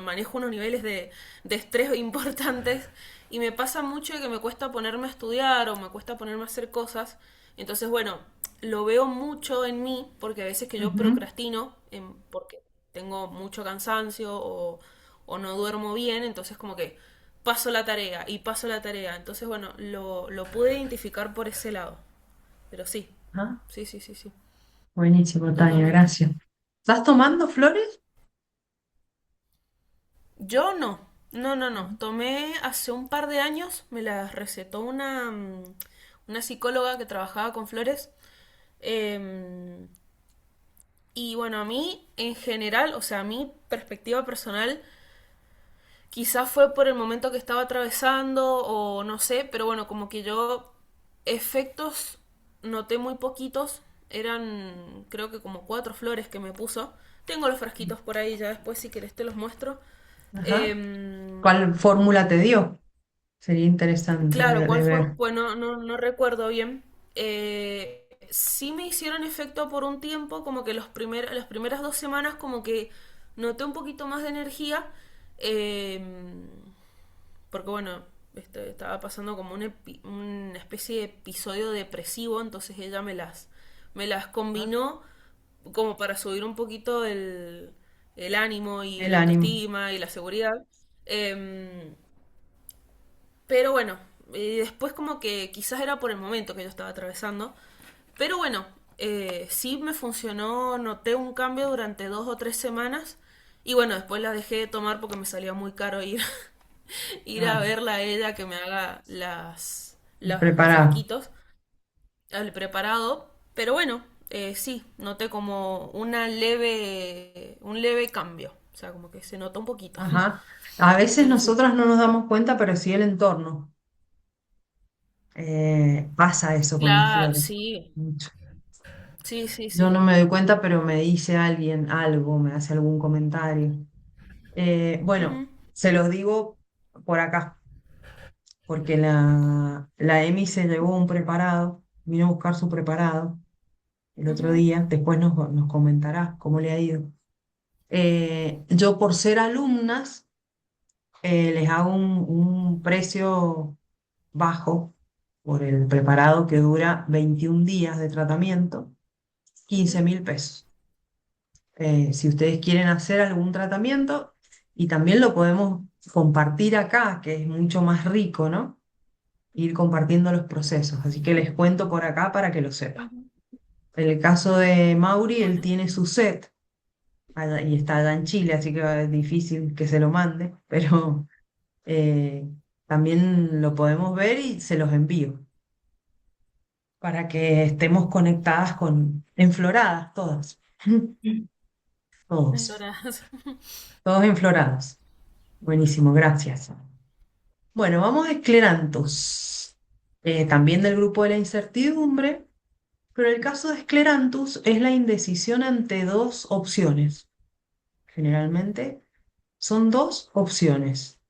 manejo unos niveles de estrés importantes y me pasa mucho que me cuesta ponerme a estudiar o me cuesta ponerme a hacer cosas. Entonces, bueno, lo veo mucho en mí porque a veces que yo Ujú. procrastino porque tengo mucho cansancio o no duermo bien, entonces como que paso la tarea y paso la tarea. Entonces, bueno, lo pude identificar por ese lado. Pero sí, Ah, sí, sí, sí, sí, buenísimo, Tania, totalmente. gracias. ¿Estás tomando flores? Yo no, no, no, no. Tomé hace un par de años, me las recetó una psicóloga que trabajaba con flores. em, y bueno, a mí en general, o sea, a mi perspectiva personal, quizás fue por el momento que estaba atravesando o no sé, pero bueno, como que yo efectos noté muy poquitos. Eran creo que como 4 flores que me puso. Tengo los frasquitos por ahí, ya después si querés te los muestro. Ajá. Em, ¿Cuál fórmula te dio? Sería interesante claro, de ¿cuál fue? ver. Pues no recuerdo bien. Sí me hicieron efecto por un tiempo, como que las primeras 2 semanas como que noté un poquito más de energía. em, Porque bueno, estaba pasando como una especie de episodio depresivo, entonces ella me las Ah, combinó como para subir un poquito el ánimo y el la ánimo. autoestima y la seguridad. Em, pero bueno, después como que quizás era por el momento que yo estaba atravesando. Pero bueno, sí me funcionó, noté un cambio durante 2 o 3 semanas. Y bueno, después la dejé de tomar porque me salía muy caro ir a Claro, verla a ella que me haga los preparado. frasquitos, el preparado. Pero bueno, sí, noté como un leve cambio. O sea, como que se nota un poquito. Ajá. A veces Pero sí. nosotras no nos damos cuenta, pero sí el entorno. Pasa eso con las Claro, flores. sí. Mucho. Sí, sí, Yo sí. no me doy cuenta, pero me dice alguien algo, me hace algún comentario. Bueno, Ujú, se los digo por acá, porque la Emi se llevó un preparado, vino a buscar su preparado el otro ujú, día, después nos comentará cómo le ha ido. Yo por ser alumnas, les hago un precio bajo por el preparado que dura 21 días de tratamiento, 15.000 pesos. Si ustedes quieren hacer algún tratamiento, y también lo podemos compartir acá, que es mucho más rico, ¿no? Ir compartiendo los procesos. Así que les cuento por acá para que lo sepan. ujú. En el caso de Mauri, él Bueno. tiene su set y está allá en Chile, así que es difícil que se lo mande, pero también lo podemos ver y se los envío para que estemos conectadas enfloradas todas, todos, Horas. todos enflorados. Buenísimo, gracias. Bueno, vamos a Esclerantus, también del grupo de la incertidumbre, pero el caso de Esclerantus es la indecisión ante dos opciones. Generalmente son dos opciones.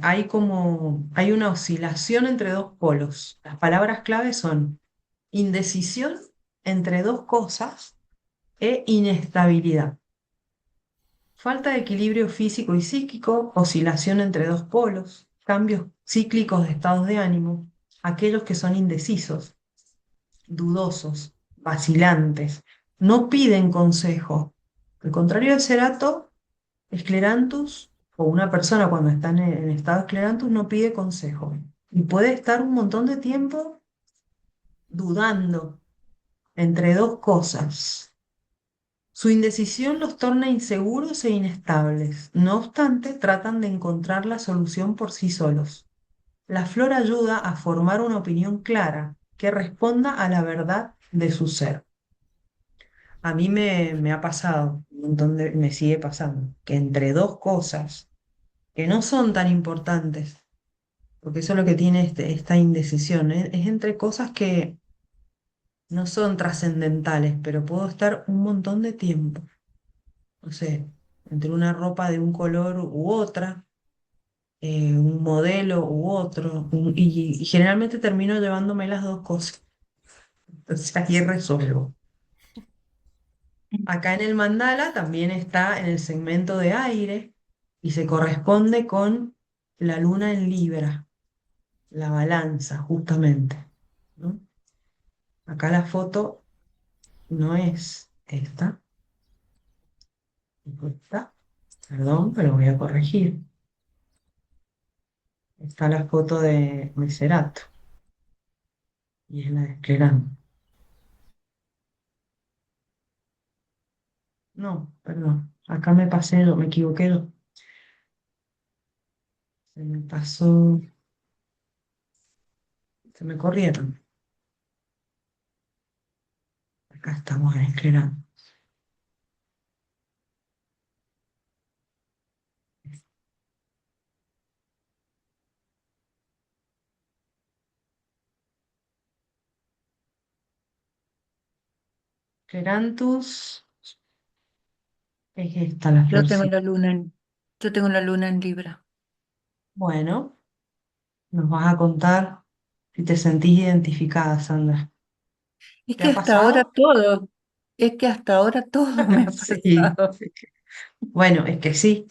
Hay una oscilación entre dos polos. Las palabras clave son indecisión entre dos cosas e inestabilidad. Falta de equilibrio físico y psíquico, oscilación entre dos polos, cambios cíclicos de estados de ánimo, aquellos que son indecisos, dudosos, vacilantes, no piden consejo. Al contrario de Cerato, esclerantus o una persona cuando está en estado esclerantus no pide consejo y puede estar un montón de tiempo dudando entre dos cosas. Su indecisión los torna inseguros e inestables. No obstante, tratan de encontrar la solución por sí solos. La flor ayuda a formar una opinión clara que responda a la verdad de su ser. A mí me ha pasado, me sigue pasando, que entre dos cosas que no son tan importantes, porque eso es lo que tiene esta indecisión, es entre cosas que no son trascendentales, pero puedo estar un montón de tiempo. no sé, entre una ropa de un color u otra, un modelo u otro, y generalmente termino llevándome las dos cosas. Entonces ahí resuelvo. Acá en el mandala también está en el segmento de aire y se corresponde con la luna en Libra, la balanza, justamente, ¿no? Acá la foto no es esta, es esta, perdón, pero voy a corregir. Está la foto de Meserato y es la de Esclerán. No, perdón, acá me pasé yo, me equivoqué yo. Se me pasó, se me corrieron. Acá estamos en Esclerán. Esclerantus es esta la Yo tengo florcita. la luna yo tengo la luna en Libra. Bueno, nos vas a contar si te sentís identificada, Sandra. Es ¿Te que ha hasta ahora pasado? todo, es que hasta ahora todo me ha Sí. pasado. Bueno, es que sí,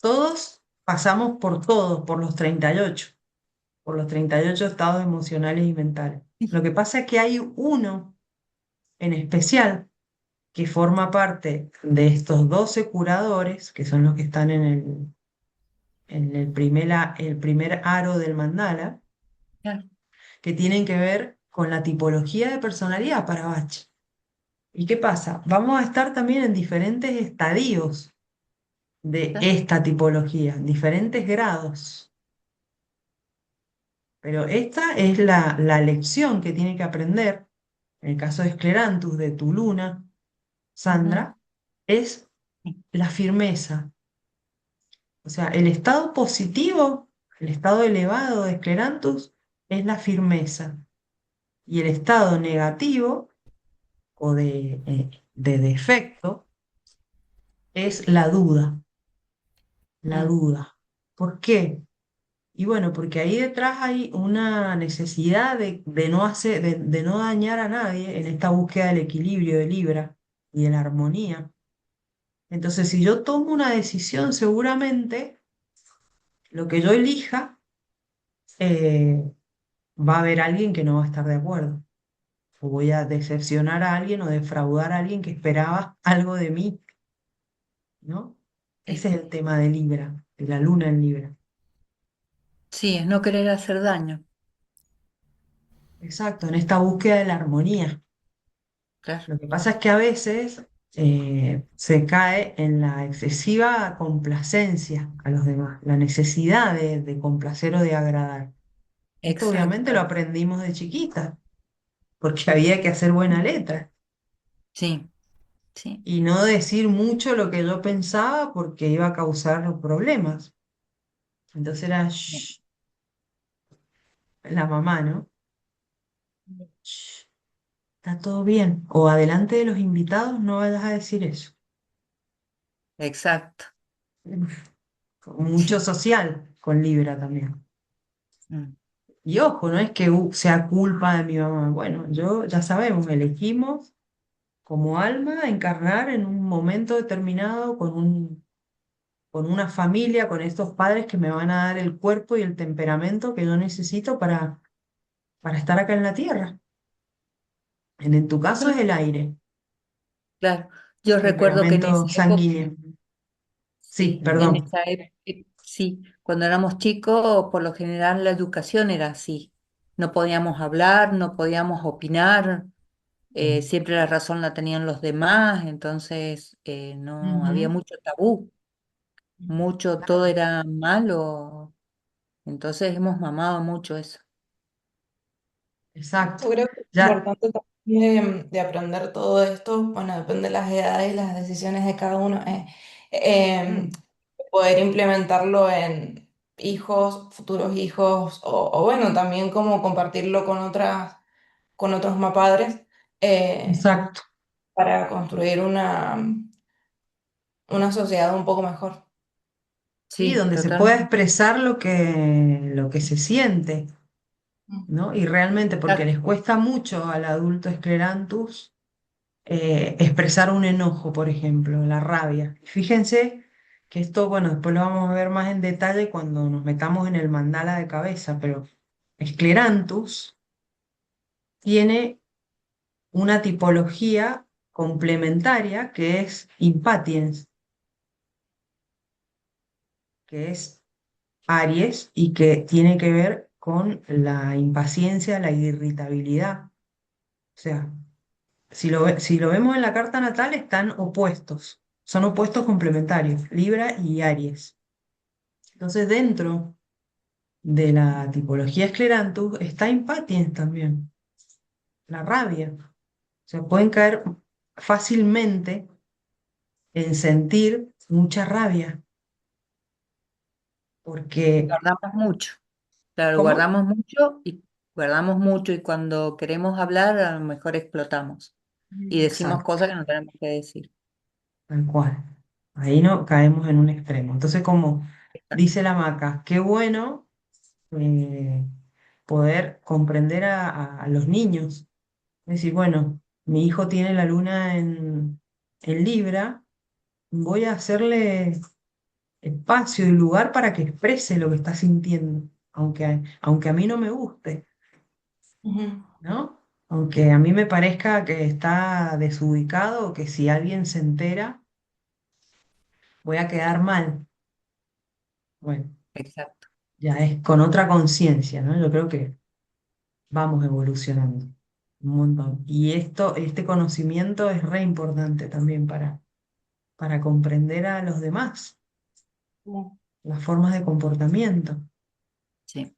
todos pasamos por todos, por los 38 estados emocionales y mentales. Lo que pasa es que hay uno en especial que forma parte de estos 12 curadores, que son los que están en el primer aro del mandala, Claro, que tienen que ver con la tipología de personalidad para Bach. ¿Y qué pasa? Vamos a estar también en diferentes estadios de claro, esta tipología, diferentes grados. Pero esta es la lección que tiene que aprender, en el caso de Esclerantus, de tu luna, ujú, Sandra, es sí, la firmeza. O sea, el estado positivo, el estado elevado de Esclerantus es la firmeza. Y el estado negativo o de defecto es la duda, la mm, duda. ¿Por qué? Y bueno, porque ahí detrás hay una necesidad de no hacer, de no dañar a nadie en esta búsqueda del equilibrio de Libra y de la armonía. Entonces, si yo tomo una decisión, seguramente lo que yo elija, eh, va a haber alguien que no va a estar de acuerdo. O voy a decepcionar a alguien o defraudar a alguien que esperaba algo de mí, ¿no? sí. Ese es el tema de Libra, de la luna en Libra. Sí, es no querer hacer daño, Exacto, en esta búsqueda de la armonía. claro, Lo que pasa es que a veces se cae en la excesiva complacencia a los demás, la necesidad de complacer o de agradar. Esto obviamente lo exacto. aprendimos de chiquita, porque había que hacer buena letra Sí, sí, y no decir mucho lo que yo pensaba porque iba a causar problemas. Entonces era sí, "Shh", la mamá, ¿no? "Shh, está todo bien". O adelante de los invitados no vayas a decir eso. exacto. Mucho Sí, social con Libra también. mm, Y ojo, no es que sea culpa de mi mamá. Bueno, yo ya sabemos, elegimos como alma encarnar en un momento determinado con una familia, con estos padres que me van a dar el cuerpo y el temperamento que yo necesito para estar acá en la tierra. En tu caso es el aire, claro. Yo recuerdo que en temperamento esa época, sanguíneo. Sí, sí, en perdón. esa época, sí, cuando éramos chicos, por lo general la educación era así. No podíamos hablar, no podíamos opinar, siempre la razón la tenían los demás, entonces no había Ujú, mucho tabú, mucho, todo claro, era malo, entonces hemos mamado mucho eso. exacto. Yo creo que es Ya, importante también de aprender todo esto, bueno, depende de las edades y las decisiones de cada uno, em, mm, poder implementarlo en hijos, futuros hijos, o bueno, también como compartirlo con otros más padres, eh, exacto. para construir una sociedad un poco mejor. Sí, Sí, donde se pueda totalmente. expresar lo que se siente, ¿no? Y realmente, porque Exacto. les cuesta mucho al adulto esclerantus expresar un enojo, por ejemplo, la rabia. Fíjense que esto, bueno, después lo vamos a ver más en detalle cuando nos metamos en el mandala de cabeza, pero esclerantus tiene una tipología complementaria que es impatiens, que es Aries y que tiene que ver con la impaciencia, la irritabilidad. O sea, si lo vemos en la carta natal, están opuestos, son opuestos complementarios, Libra y Aries. Entonces, dentro de la tipología esclerantus está impatiens también, la rabia. O sea, pueden caer fácilmente en sentir mucha rabia, porque, Guardamos mucho. Claro, ¿cómo? guardamos mucho y cuando queremos hablar a lo mejor explotamos y decimos Exacto, cosas que no tenemos que decir. tal cual. Ahí no caemos en un extremo. Entonces, como Exacto. dice la maca, qué bueno eh, poder comprender a los niños. Es decir, bueno, mi hijo tiene la luna en Libra, voy a hacerle espacio y lugar para que exprese lo que está sintiendo, aunque a mí no me guste, Ujú. ¿no? Aunque a mí me parezca que está desubicado o que si alguien se entera, voy a quedar mal. Bueno, Exacto. ya es con otra conciencia, ¿no? Yo creo que vamos evolucionando un montón. Y este conocimiento es re importante también para comprender a los demás, Como- las formas de comportamiento. Sí,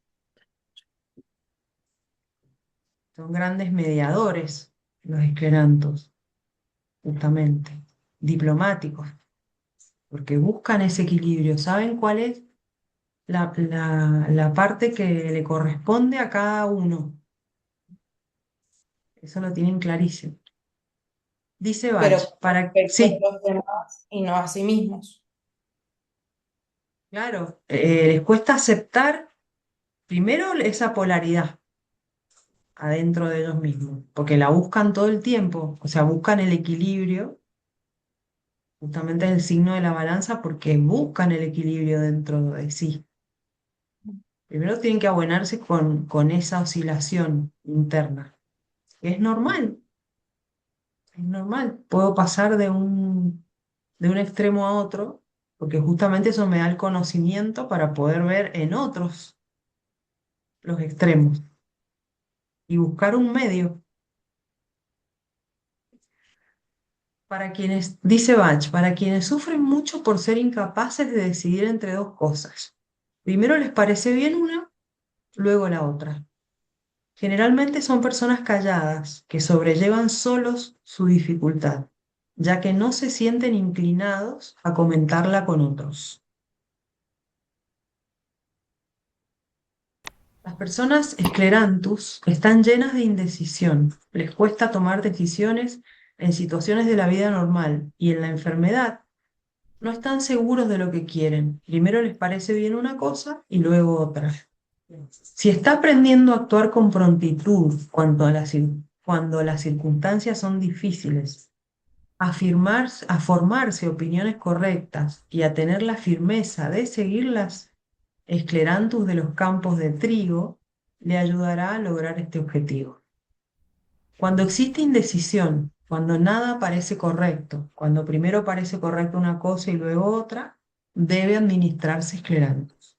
Son grandes mediadores los esclerantos, justamente, diplomáticos, porque buscan ese equilibrio, saben cuál es la parte que le corresponde a cada uno. Eso lo tienen clarísimo. Dice Pero Bach, con para, respecto sí, a los demás y no a sí mismos. claro, les cuesta aceptar primero esa polaridad adentro de ellos mismos, porque la buscan todo el tiempo, o sea, buscan el equilibrio, justamente es el signo de la balanza, porque buscan el equilibrio dentro de sí. Primero tienen que abonarse con esa oscilación interna, que es normal. Puedo pasar de un extremo a otro, porque justamente eso me da el conocimiento para poder ver en otros los extremos y buscar un medio. Para quienes, dice Bach, para quienes sufren mucho por ser incapaces de decidir entre dos cosas. Primero les parece bien una, luego la otra. Generalmente son personas calladas que sobrellevan solos su dificultad, ya que no se sienten inclinados a comentarla con otros. Las personas esclerantus están llenas de indecisión, les cuesta tomar decisiones en situaciones de la vida normal y en la enfermedad no están seguros de lo que quieren. Primero les parece bien una cosa y luego otra. Si está aprendiendo a actuar con prontitud cuando las circunstancias son difíciles, a formarse opiniones correctas y a tener la firmeza de seguirlas, Esclerantus de los campos de trigo le ayudará a lograr este objetivo. Cuando existe indecisión, cuando nada parece correcto, cuando primero parece correcta una cosa y luego otra, debe administrarse Esclerantus.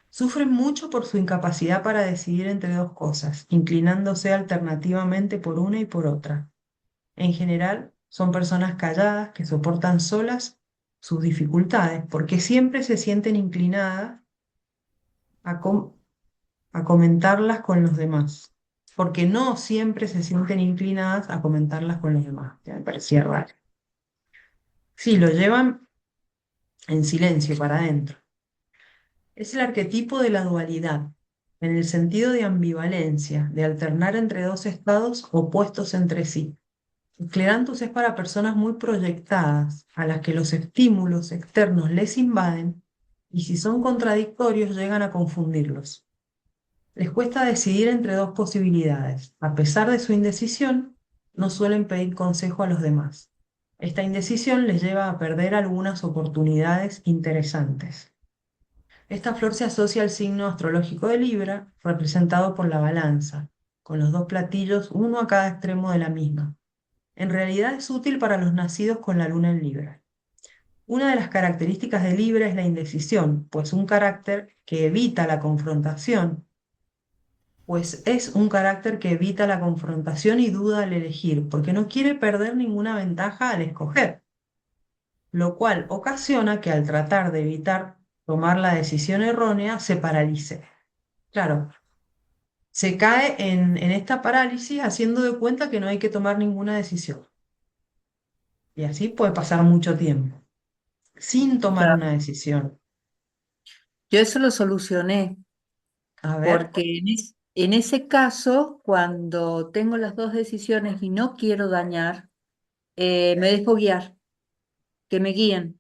Sufren mucho por su incapacidad para decidir entre dos cosas, inclinándose alternativamente por una y por otra. En general, son personas calladas que soportan solas sus dificultades porque siempre se sienten inclinadas a, com- a comentarlas con los demás, porque no siempre se sienten inclinadas a comentarlas con los demás. Ya me parecía raro. Sí, lo llevan en silencio para adentro. Es el arquetipo de la dualidad, en el sentido de ambivalencia, de alternar entre dos estados opuestos entre sí. Clerantus es para personas muy proyectadas, a las que los estímulos externos les invaden y si son contradictorios llegan a confundirlos. Les cuesta decidir entre dos posibilidades. A pesar de su indecisión, no suelen pedir consejo a los demás. Esta indecisión les lleva a perder algunas oportunidades interesantes. Esta flor se asocia al signo astrológico de Libra, representado por la balanza, con los dos platillos, uno a cada extremo de la misma. En realidad es útil para los nacidos con la luna en Libra. Una de las características de Libra es la indecisión, pues es un carácter que evita la confrontación y duda al elegir, porque no quiere perder ninguna ventaja al escoger, lo cual ocasiona que al tratar de evitar tomar la decisión errónea se paralice. Claro, se cae en esta parálisis haciendo de cuenta que no hay que tomar ninguna decisión. Y así puede pasar mucho tiempo, sin tomar Claro. una decisión. Yo eso lo solucioné, A ver, porque en ese caso, cuando tengo las dos decisiones y no quiero dañar, me dejo guiar, que me guíen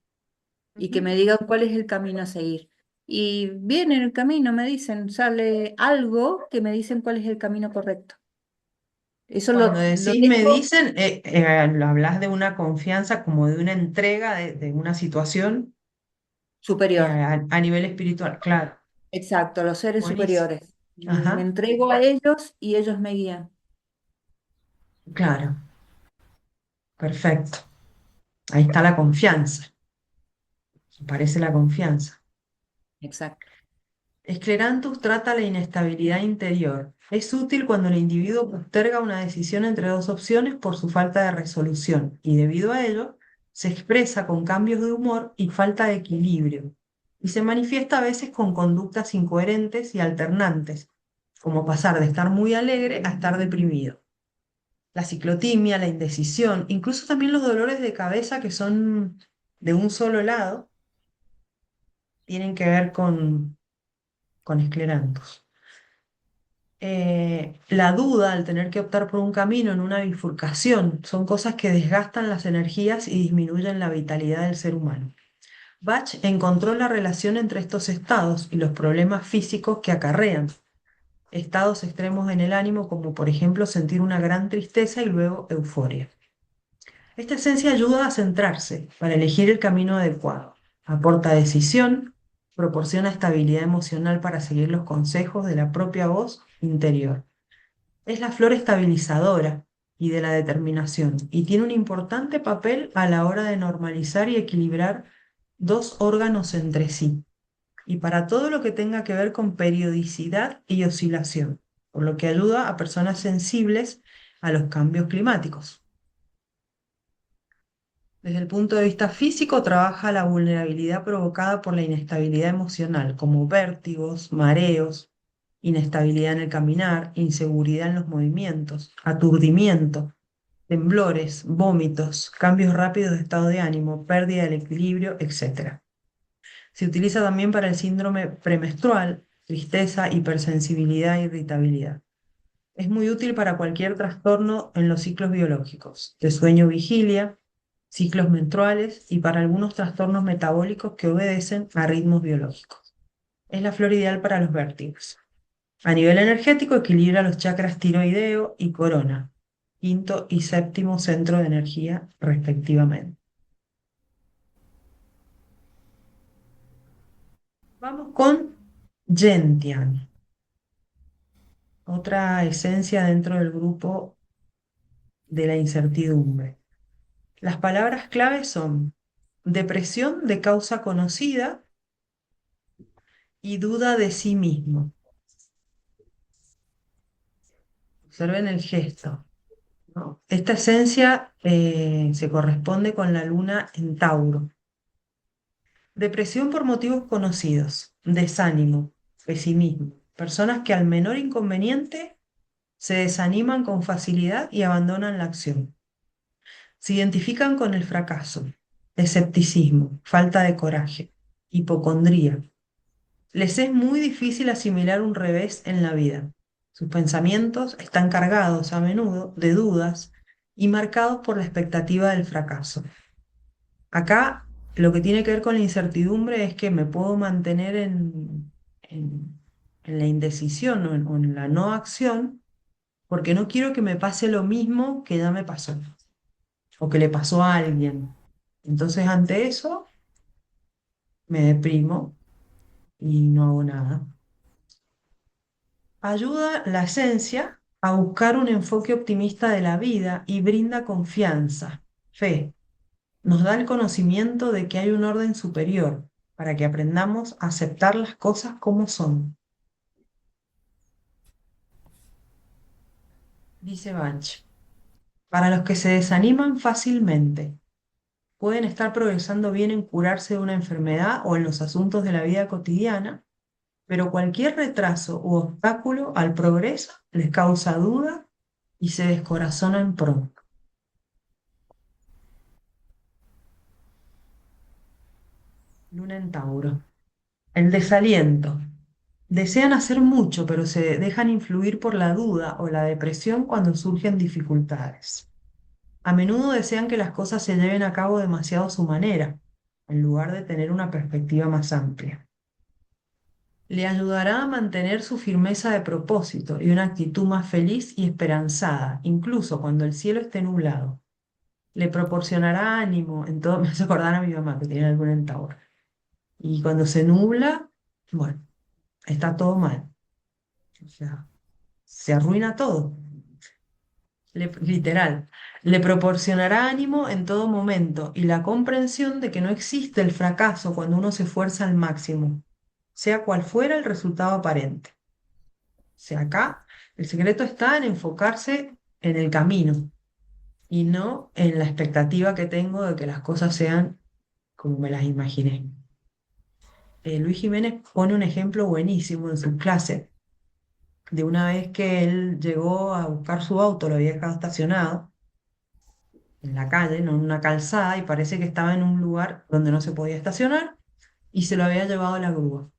y que ujú. me digan cuál es el camino a seguir. Y bien en el camino me dicen, sale algo que me dicen cuál es el camino correcto. Eso Cuando lo decís me dejo dicen, lo hablas de una confianza, como de una entrega de una situación superior. a nivel espiritual, claro. Exacto, los seres Buenísimo. superiores. Me Ajá, entrego a ellos y ellos me guían. claro, perfecto. Ahí está la confianza, aparece la confianza. Exacto. Esclerantus trata la inestabilidad interior. Es útil cuando el individuo posterga una decisión entre dos opciones por su falta de resolución y debido a ello se expresa con cambios de humor y falta de equilibrio y se manifiesta a veces con conductas incoherentes y alternantes, como pasar de estar muy alegre a estar deprimido. La ciclotimia, la indecisión, incluso también los dolores de cabeza que son de un solo lado, tienen que ver con esclerantus. La duda al tener que optar por un camino en una bifurcación son cosas que desgastan las energías y disminuyen la vitalidad del ser humano. Bach encontró la relación entre estos estados y los problemas físicos que acarrean, estados extremos en el ánimo como por ejemplo sentir una gran tristeza y luego euforia. Esta esencia ayuda a centrarse para elegir el camino adecuado, aporta decisión, proporciona estabilidad emocional para seguir los consejos de la propia voz interior. Es la flor estabilizadora y de la determinación, y tiene un importante papel a la hora de normalizar y equilibrar dos órganos entre sí, y para todo lo que tenga que ver con periodicidad y oscilación, por lo que ayuda a personas sensibles a los cambios climáticos. Desde el punto de vista físico, trabaja la vulnerabilidad provocada por la inestabilidad emocional, como vértigos, mareos, inestabilidad en el caminar, inseguridad en los movimientos, aturdimiento, temblores, vómitos, cambios rápidos de estado de ánimo, pérdida del equilibrio, etc. Se utiliza también para el síndrome premenstrual, tristeza, hipersensibilidad e irritabilidad. Es muy útil para cualquier trastorno en los ciclos biológicos, de sueño-vigilia, ciclos menstruales y para algunos trastornos metabólicos que obedecen a ritmos biológicos. Es la flor ideal para los vértigos. A nivel energético equilibra los chakras tiroideo y corona, quinto y séptimo centro de energía respectivamente. Vamos con Gentian, otra esencia dentro del grupo de la incertidumbre. Las palabras clave son depresión de causa conocida y duda de sí mismo. Observen el gesto, ¿no? Esta esencia se corresponde con la luna en Tauro. Depresión por motivos conocidos, desánimo, pesimismo. Personas que al menor inconveniente se desaniman con facilidad y abandonan la acción. Se identifican con el fracaso, escepticismo, falta de coraje, hipocondría. Les es muy difícil asimilar un revés en la vida. Sus pensamientos están cargados a menudo de dudas y marcados por la expectativa del fracaso. Acá lo que tiene que ver con la incertidumbre es que me puedo mantener en la indecisión o en la no acción porque no quiero que me pase lo mismo que ya me pasó o que le pasó a alguien. Entonces, ante eso, me deprimo y no hago nada. Ayuda la esencia a buscar un enfoque optimista de la vida y brinda confianza, fe. Nos da el conocimiento de que hay un orden superior para que aprendamos a aceptar las cosas como son. Dice Bach, para los que se desaniman fácilmente, pueden estar progresando bien en curarse de una enfermedad o en los asuntos de la vida cotidiana, pero cualquier retraso u obstáculo al progreso les causa duda y se descorazonan pronto. Luna en Tauro. El desaliento. Desean hacer mucho, pero se dejan influir por la duda o la depresión cuando surgen dificultades. A menudo desean que las cosas se lleven a cabo demasiado a su manera, en lugar de tener una perspectiva más amplia. Le ayudará a mantener su firmeza de propósito y una actitud más feliz y esperanzada, incluso cuando el cielo esté nublado. Le proporcionará ánimo en todo. Me hace acordar a mi mamá que tiene algún en Tauro. Y cuando se nubla, bueno, está todo mal. O sea, se arruina todo. Literal. Le proporcionará ánimo en todo momento y la comprensión de que no existe el fracaso cuando uno se esfuerza al máximo, sea cual fuera el resultado aparente. O sea, acá el secreto está en enfocarse en el camino y no en la expectativa que tengo de que las cosas sean como me las imaginé. Luis Jiménez pone un ejemplo buenísimo en su clase de una vez que él llegó a buscar su auto, lo había dejado estacionado en la calle, no en una calzada, y parece que estaba en un lugar donde no se podía estacionar y se lo había llevado a la grúa.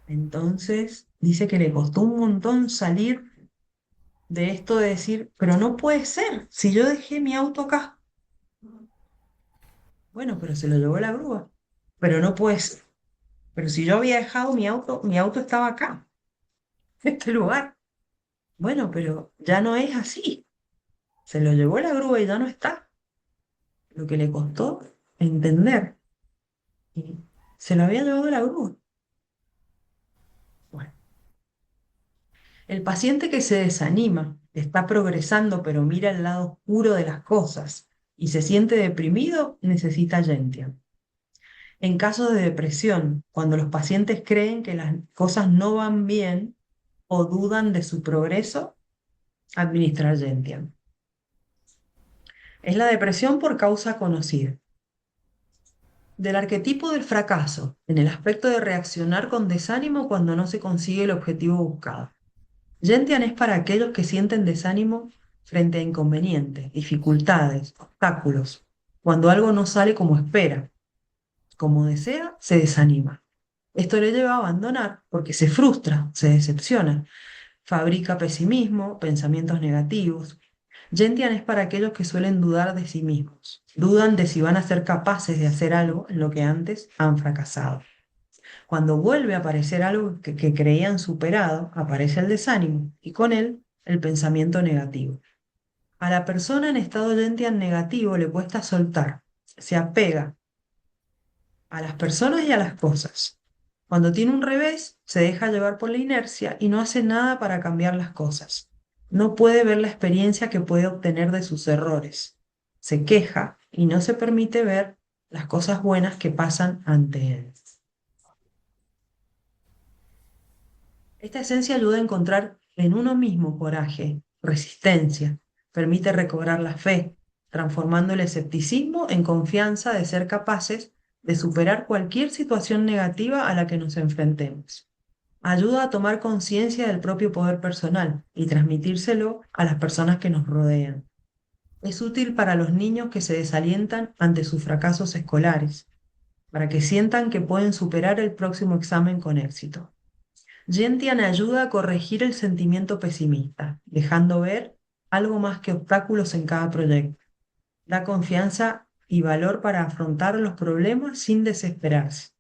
Entonces dice que le costó un montón salir de esto de decir, pero no puede ser, si yo dejé mi auto acá. Bueno, pero se lo llevó la grúa. Pero no puede ser. Pero si yo había dejado mi auto estaba acá, en este lugar. Bueno, pero ya no es así. Se lo llevó la grúa y ya no está. Lo que le costó entender. Y se lo había llevado la grúa. Bueno, el paciente que se desanima, está progresando, pero mira el lado oscuro de las cosas y se siente deprimido, necesita Gentian. En casos de depresión, cuando los pacientes creen que las cosas no van bien o dudan de su progreso, administrar Gentian. Es la depresión por causa conocida. Del arquetipo del fracaso, en el aspecto de reaccionar con desánimo cuando no se consigue el objetivo buscado. Gentian es para aquellos que sienten desánimo frente a inconvenientes, dificultades, obstáculos, cuando algo no sale como espera, como desea, se desanima. Esto le lleva a abandonar porque se frustra, se decepciona, fabrica pesimismo, pensamientos negativos. Gentian es para aquellos que suelen dudar de sí mismos, dudan de si van a ser capaces de hacer algo en lo que antes han fracasado. Cuando vuelve a aparecer algo que creían superado, aparece el desánimo y con él el pensamiento negativo. A la persona en estado Gentian negativo le cuesta soltar, se apega a las personas y a las cosas. Cuando tiene un revés, se deja llevar por la inercia y no hace nada para cambiar las cosas. No puede ver la experiencia que puede obtener de sus errores. Se queja y no se permite ver las cosas buenas que pasan ante él. Esta esencia ayuda a encontrar en uno mismo coraje, resistencia, permite recobrar la fe, transformando el escepticismo en confianza de ser capaces de superar cualquier situación negativa a la que nos enfrentemos. Ayuda a tomar conciencia del propio poder personal y transmitírselo a las personas que nos rodean. Es útil para los niños que se desalientan ante sus fracasos escolares, para que sientan que pueden superar el próximo examen con éxito. Gentian ayuda a corregir el sentimiento pesimista, dejando ver algo más que obstáculos en cada proyecto. Da confianza y valor para afrontar los problemas sin desesperarse.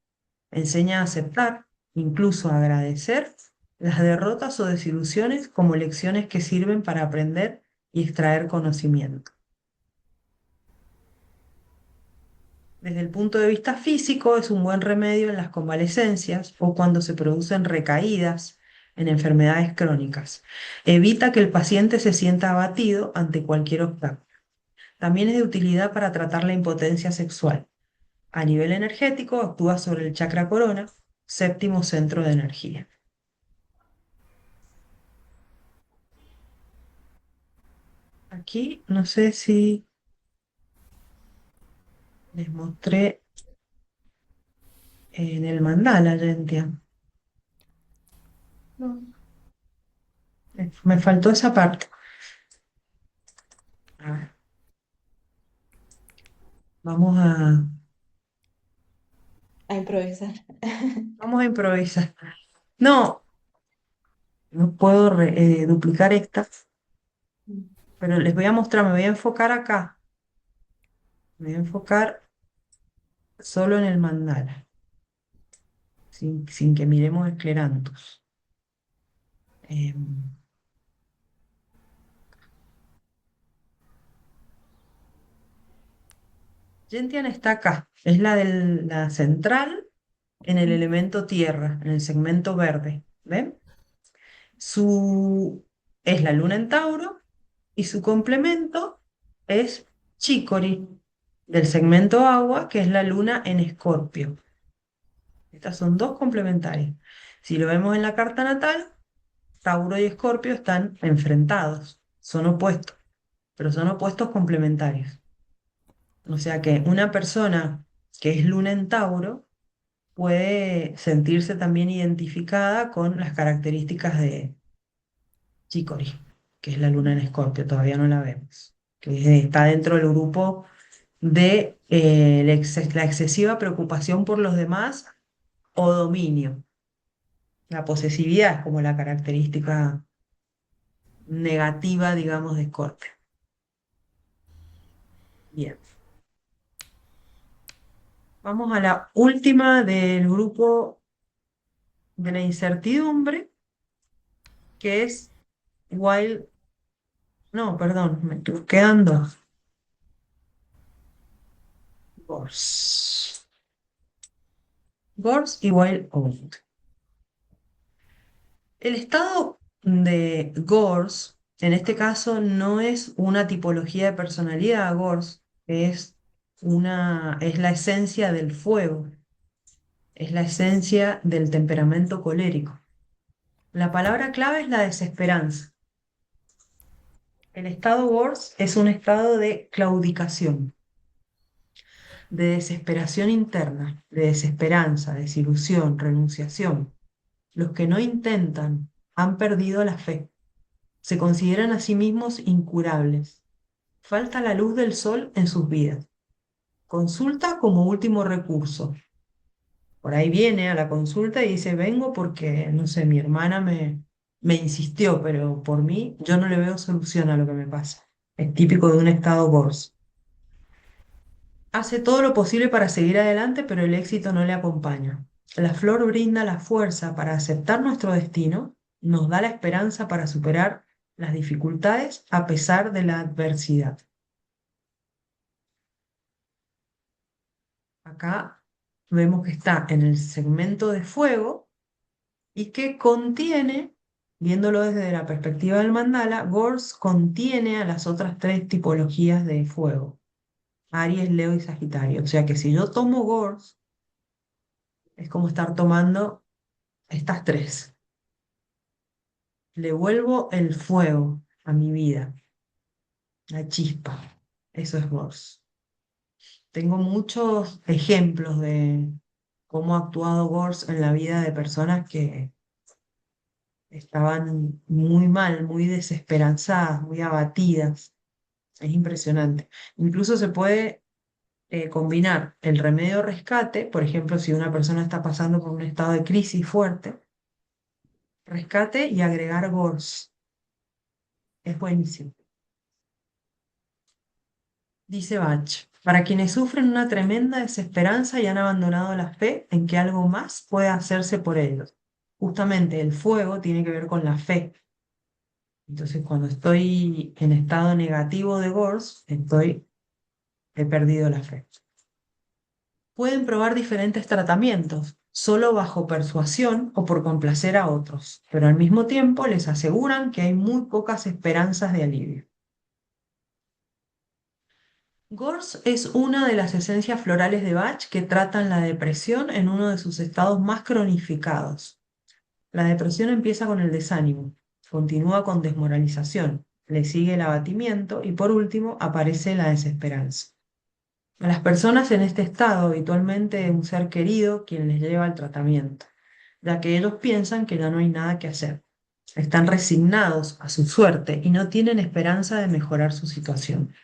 Enseña a aceptar, incluso a agradecer, las derrotas o desilusiones como lecciones que sirven para aprender y extraer conocimiento. Desde el punto de vista físico, es un buen remedio en las convalecencias o cuando se producen recaídas en enfermedades crónicas. Evita que el paciente se sienta abatido ante cualquier obstáculo. También es de utilidad para tratar la impotencia sexual. A nivel energético, actúa sobre el chakra corona, séptimo centro de energía. Aquí no sé si les mostré en el mandala, Gentia. No, me faltó esa parte. A ver, vamos a, A improvisar. vamos a improvisar. No, no puedo duplicar esta, pero les voy a mostrar, me voy a enfocar acá. Me voy a enfocar solo en el mandala, sin que miremos el Clerantus. Em, Gentian está acá, es la central en el elemento tierra, en el segmento verde. ¿Ven? Su, es la luna en Tauro y su complemento es Chícori, del segmento agua, que es la luna en Escorpio. Estas son dos complementarias. Si lo vemos en la carta natal, Tauro y Escorpio están enfrentados, son opuestos, pero son opuestos complementarios. O sea que una persona que es luna en Tauro puede sentirse también identificada con las características de Chicory, que es la luna en Escorpio, todavía no la vemos, que está dentro del grupo de la excesiva preocupación por los demás o dominio. La posesividad es como la característica negativa, digamos, de Escorpio. Bien. Vamos a la última del grupo de la incertidumbre, que es Wild. No, perdón, quedan dos. Gors. Gors y Wild Oat. El estado de Gors, en este caso, no es una tipología de personalidad. Gors es la esencia del fuego, es la esencia del temperamento colérico. La palabra clave es la desesperanza. El estado Gors es un estado de claudicación, de desesperación interna, de desesperanza, desilusión, renunciación. Los que no intentan han perdido la fe. Se consideran a sí mismos incurables. Falta la luz del sol en sus vidas. Consulta como último recurso. Por ahí viene a la consulta y dice, vengo porque, no sé, mi hermana me insistió, pero por mí yo no le veo solución a lo que me pasa. Es típico de un estado Gors. Hace todo lo posible para seguir adelante, pero el éxito no le acompaña. La flor brinda la fuerza para aceptar nuestro destino, nos da la esperanza para superar las dificultades a pesar de la adversidad. Acá vemos que está en el segmento de fuego y que contiene, viéndolo desde la perspectiva del mandala, Gors contiene a las otras tres tipologías de fuego, Aries, Leo y Sagitario. O sea que si yo tomo Gors, es como estar tomando estas tres. Le vuelvo el fuego a mi vida, la chispa. Eso es Gors. Tengo muchos ejemplos de cómo ha actuado Gors en la vida de personas que estaban muy mal, muy desesperanzadas, muy abatidas. Es impresionante. Incluso se puede combinar el remedio rescate, por ejemplo, si una persona está pasando por un estado de crisis fuerte, rescate y agregar Gors. Es buenísimo. Dice Bach, para quienes sufren una tremenda desesperanza y han abandonado la fe en que algo más puede hacerse por ellos. Justamente el fuego tiene que ver con la fe. Entonces, cuando estoy en estado negativo de Gors, he perdido la fe. Pueden probar diferentes tratamientos, solo bajo persuasión o por complacer a otros, pero al mismo tiempo les aseguran que hay muy pocas esperanzas de alivio. Gors es una de las esencias florales de Bach que tratan la depresión en uno de sus estados más cronificados. La depresión empieza con el desánimo, continúa con desmoralización, le sigue el abatimiento y por último aparece la desesperanza. A las personas en este estado habitualmente es un ser querido quien les lleva al tratamiento, ya que ellos piensan que ya no hay nada que hacer. Están resignados a su suerte y no tienen esperanza de mejorar su situación.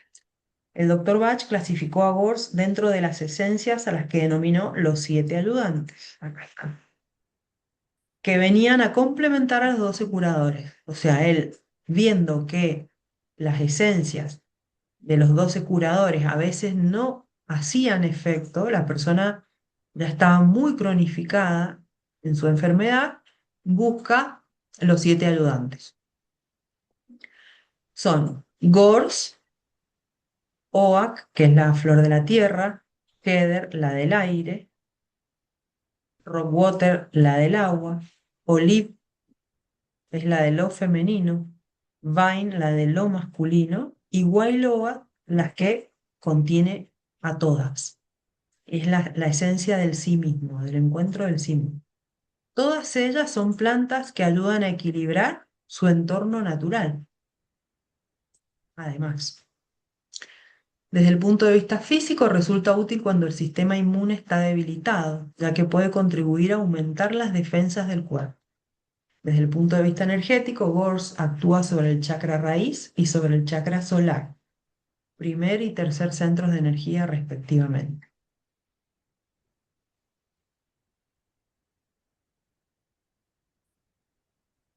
El doctor Bach clasificó a Gors dentro de las esencias a las que denominó los 7 ayudantes. Acá están. Que venían a complementar a los 12 curadores. O sea, él, viendo que las esencias de los 12 curadores a veces no hacían efecto, la persona ya estaba muy cronificada en su enfermedad, busca los 7 ayudantes. Son Gors, Oak, que es la flor de la tierra, Heather, la del aire, Rockwater, la del agua, Olive es la de lo femenino, Vine, la de lo masculino, y Wailoa, la que contiene a todas. Es la esencia del sí mismo, del encuentro del sí mismo. Todas ellas son plantas que ayudan a equilibrar su entorno natural. Además, desde el punto de vista físico, resulta útil cuando el sistema inmune está debilitado, ya que puede contribuir a aumentar las defensas del cuerpo. Desde el punto de vista energético, Gors actúa sobre el chakra raíz y sobre el chakra solar, primer y tercer centros de energía respectivamente.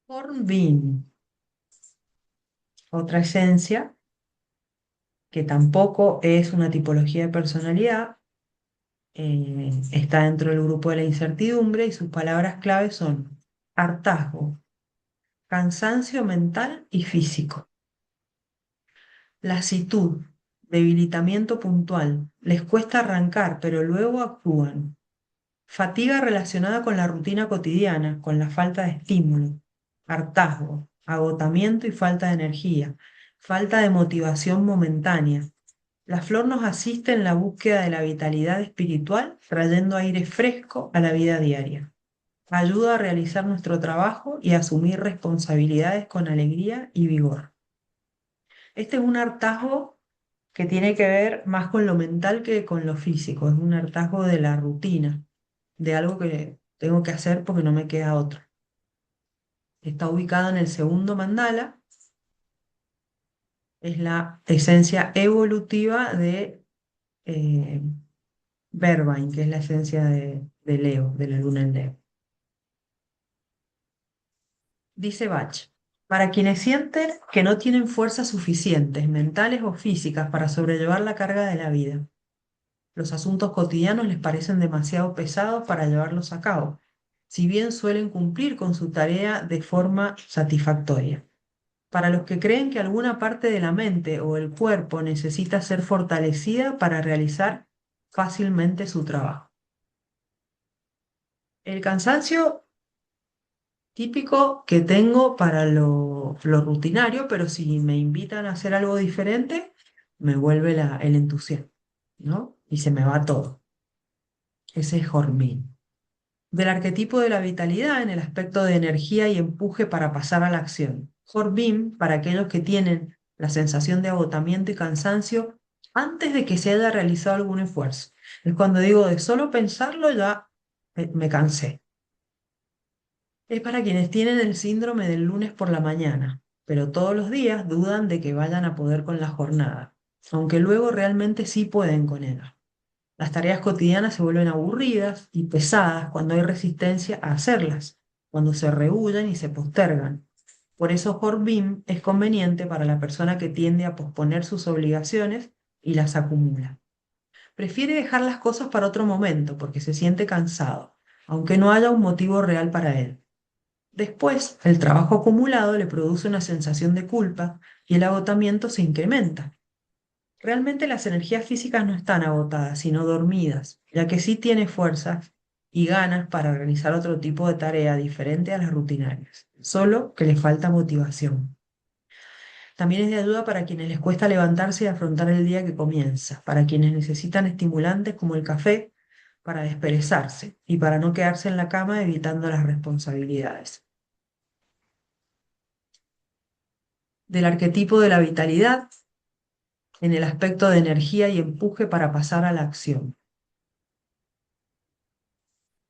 Hornbeam, otra esencia que tampoco es una tipología de personalidad, está dentro del grupo de la incertidumbre y sus palabras clave son hartazgo, cansancio mental y físico, lasitud, debilitamiento puntual, les cuesta arrancar, pero luego actúan. Fatiga relacionada con la rutina cotidiana, con la falta de estímulo, hartazgo, agotamiento y falta de energía, falta de motivación momentánea. La flor nos asiste en la búsqueda de la vitalidad espiritual, trayendo aire fresco a la vida diaria. Ayuda a realizar nuestro trabajo y a asumir responsabilidades con alegría y vigor. Este es un hartazgo que tiene que ver más con lo mental que con lo físico, es un hartazgo de la rutina, de algo que tengo que hacer porque no me queda otro. Está ubicado en el segundo mandala, es la esencia evolutiva de Vervain, que es la esencia de Leo, de la luna en Leo. Dice Bach, para quienes sienten que no tienen fuerzas suficientes, mentales o físicas, para sobrellevar la carga de la vida, los asuntos cotidianos les parecen demasiado pesados para llevarlos a cabo, si bien suelen cumplir con su tarea de forma satisfactoria. Para los que creen que alguna parte de la mente o el cuerpo necesita ser fortalecida para realizar fácilmente su trabajo. El cansancio típico que tengo para lo rutinario, pero si me invitan a hacer algo diferente, me vuelve el entusiasmo, ¿no? Y se me va todo. Ese es Hormín. Del arquetipo de la vitalidad en el aspecto de energía y empuje para pasar a la acción. Hormín para aquellos que tienen la sensación de agotamiento y cansancio antes de que se haya realizado algún esfuerzo. Es cuando digo de solo pensarlo ya me cansé. Es para quienes tienen el síndrome del lunes por la mañana, pero todos los días dudan de que vayan a poder con la jornada, aunque luego realmente sí pueden con ella. Las tareas cotidianas se vuelven aburridas y pesadas cuando hay resistencia a hacerlas, cuando se rehúyen y se postergan. Por eso Hormim es conveniente para la persona que tiende a posponer sus obligaciones y las acumula. Prefiere dejar las cosas para otro momento porque se siente cansado, aunque no haya un motivo real para él. Después, el trabajo acumulado le produce una sensación de culpa y el agotamiento se incrementa. Realmente las energías físicas no están agotadas, sino dormidas, ya que sí tiene fuerzas y ganas para realizar otro tipo de tarea diferente a las rutinarias, solo que le falta motivación. También es de ayuda para quienes les cuesta levantarse y afrontar el día que comienza, para quienes necesitan estimulantes como el café para desperezarse y para no quedarse en la cama evitando las responsabilidades. Del arquetipo de la vitalidad en el aspecto de energía y empuje para pasar a la acción.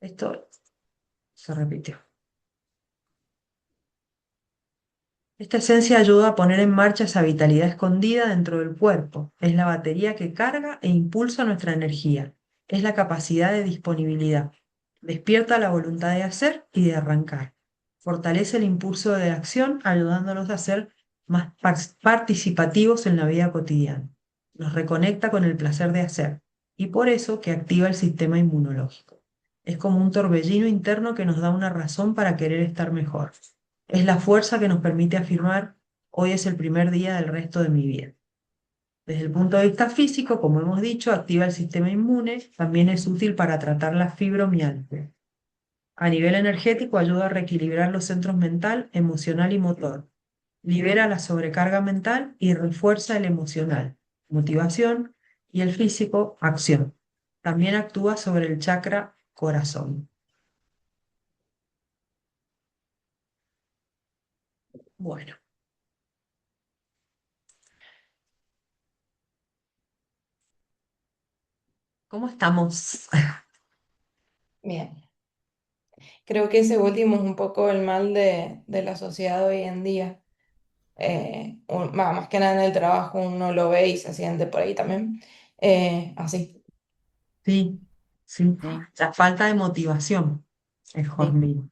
Esto se repitió. Esta esencia ayuda a poner en marcha esa vitalidad escondida dentro del cuerpo. Es la batería que carga e impulsa nuestra energía. Es la capacidad de disponibilidad. Despierta la voluntad de hacer y de arrancar. Fortalece el impulso de acción, ayudándonos a ser más participativos en la vida cotidiana. Nos reconecta con el placer de hacer y por eso que activa el sistema inmunológico. Es como un torbellino interno que nos da una razón para querer estar mejor. Es la fuerza que nos permite afirmar, hoy es el primer día del resto de mi vida. Desde el punto de vista físico, como hemos dicho, activa el sistema inmune, también es útil para tratar la fibromialgia. A nivel energético ayuda a reequilibrar los centros mental, emocional y motor. Libera la sobrecarga mental y refuerza el emocional, motivación, y el físico, acción. También actúa sobre el chakra corazón. Bueno, ¿cómo estamos? Bien. Creo que ese último es un poco el mal de la sociedad hoy en día. Más que nada en el trabajo uno lo ve y se siente por ahí también. Así. Sí, sí. Sí, La falta de motivación es sí, horrible.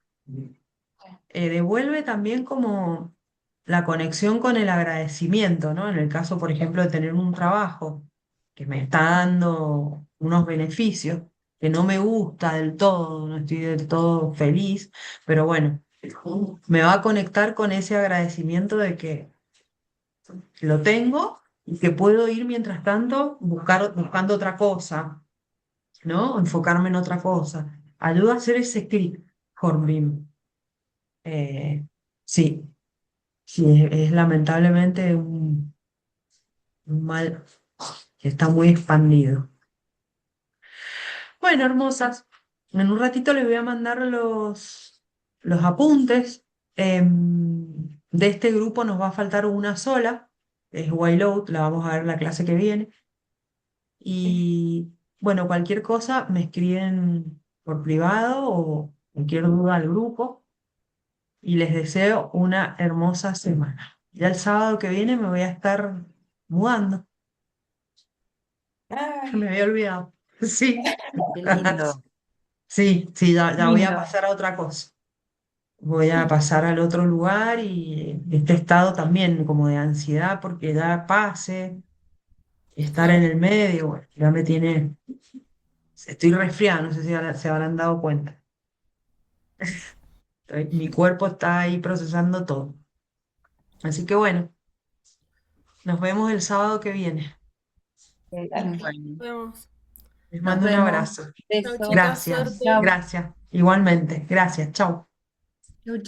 Devuelve también como la conexión con el agradecimiento, ¿no? En el caso, por ejemplo, de tener un trabajo que me está dando unos beneficios que no me gusta del todo, no estoy del todo feliz, pero bueno, me va a conectar con ese agradecimiento de que lo tengo y que puedo ir mientras tanto buscando otra cosa, ¿no? Enfocarme en otra cosa. Ayuda a hacer ese clic, Hornbeam. Eh, sí, sí, es lamentablemente un mal que está muy expandido. Bueno, hermosas, en un ratito les voy a mandar los apuntes. De este grupo nos va a faltar una sola, es Wild, la vamos a ver en la clase que viene. Y bueno, cualquier cosa me escriben por privado o cualquier duda al grupo y les deseo una hermosa semana. Ya el sábado que viene me voy a estar mudando, me Ay, había olvidado. Sí, qué lindo, sí, sí, ya voy a lindo. pasar a otra cosa. Voy a pasar al otro lugar y este estado también como de ansiedad porque ya pase, estar en Claro. el medio, bueno, ya me tiene, estoy resfriada, no sé si se habrán dado cuenta. Mi cuerpo está ahí procesando todo. Así que bueno, nos vemos el sábado que viene. dale. Bueno, Vemos. Les nos mando un vemos. abrazo. Chao, Besos. chicas, Gracias, suerte. Chau, gracias. Igualmente, gracias. Chao. chau, chau.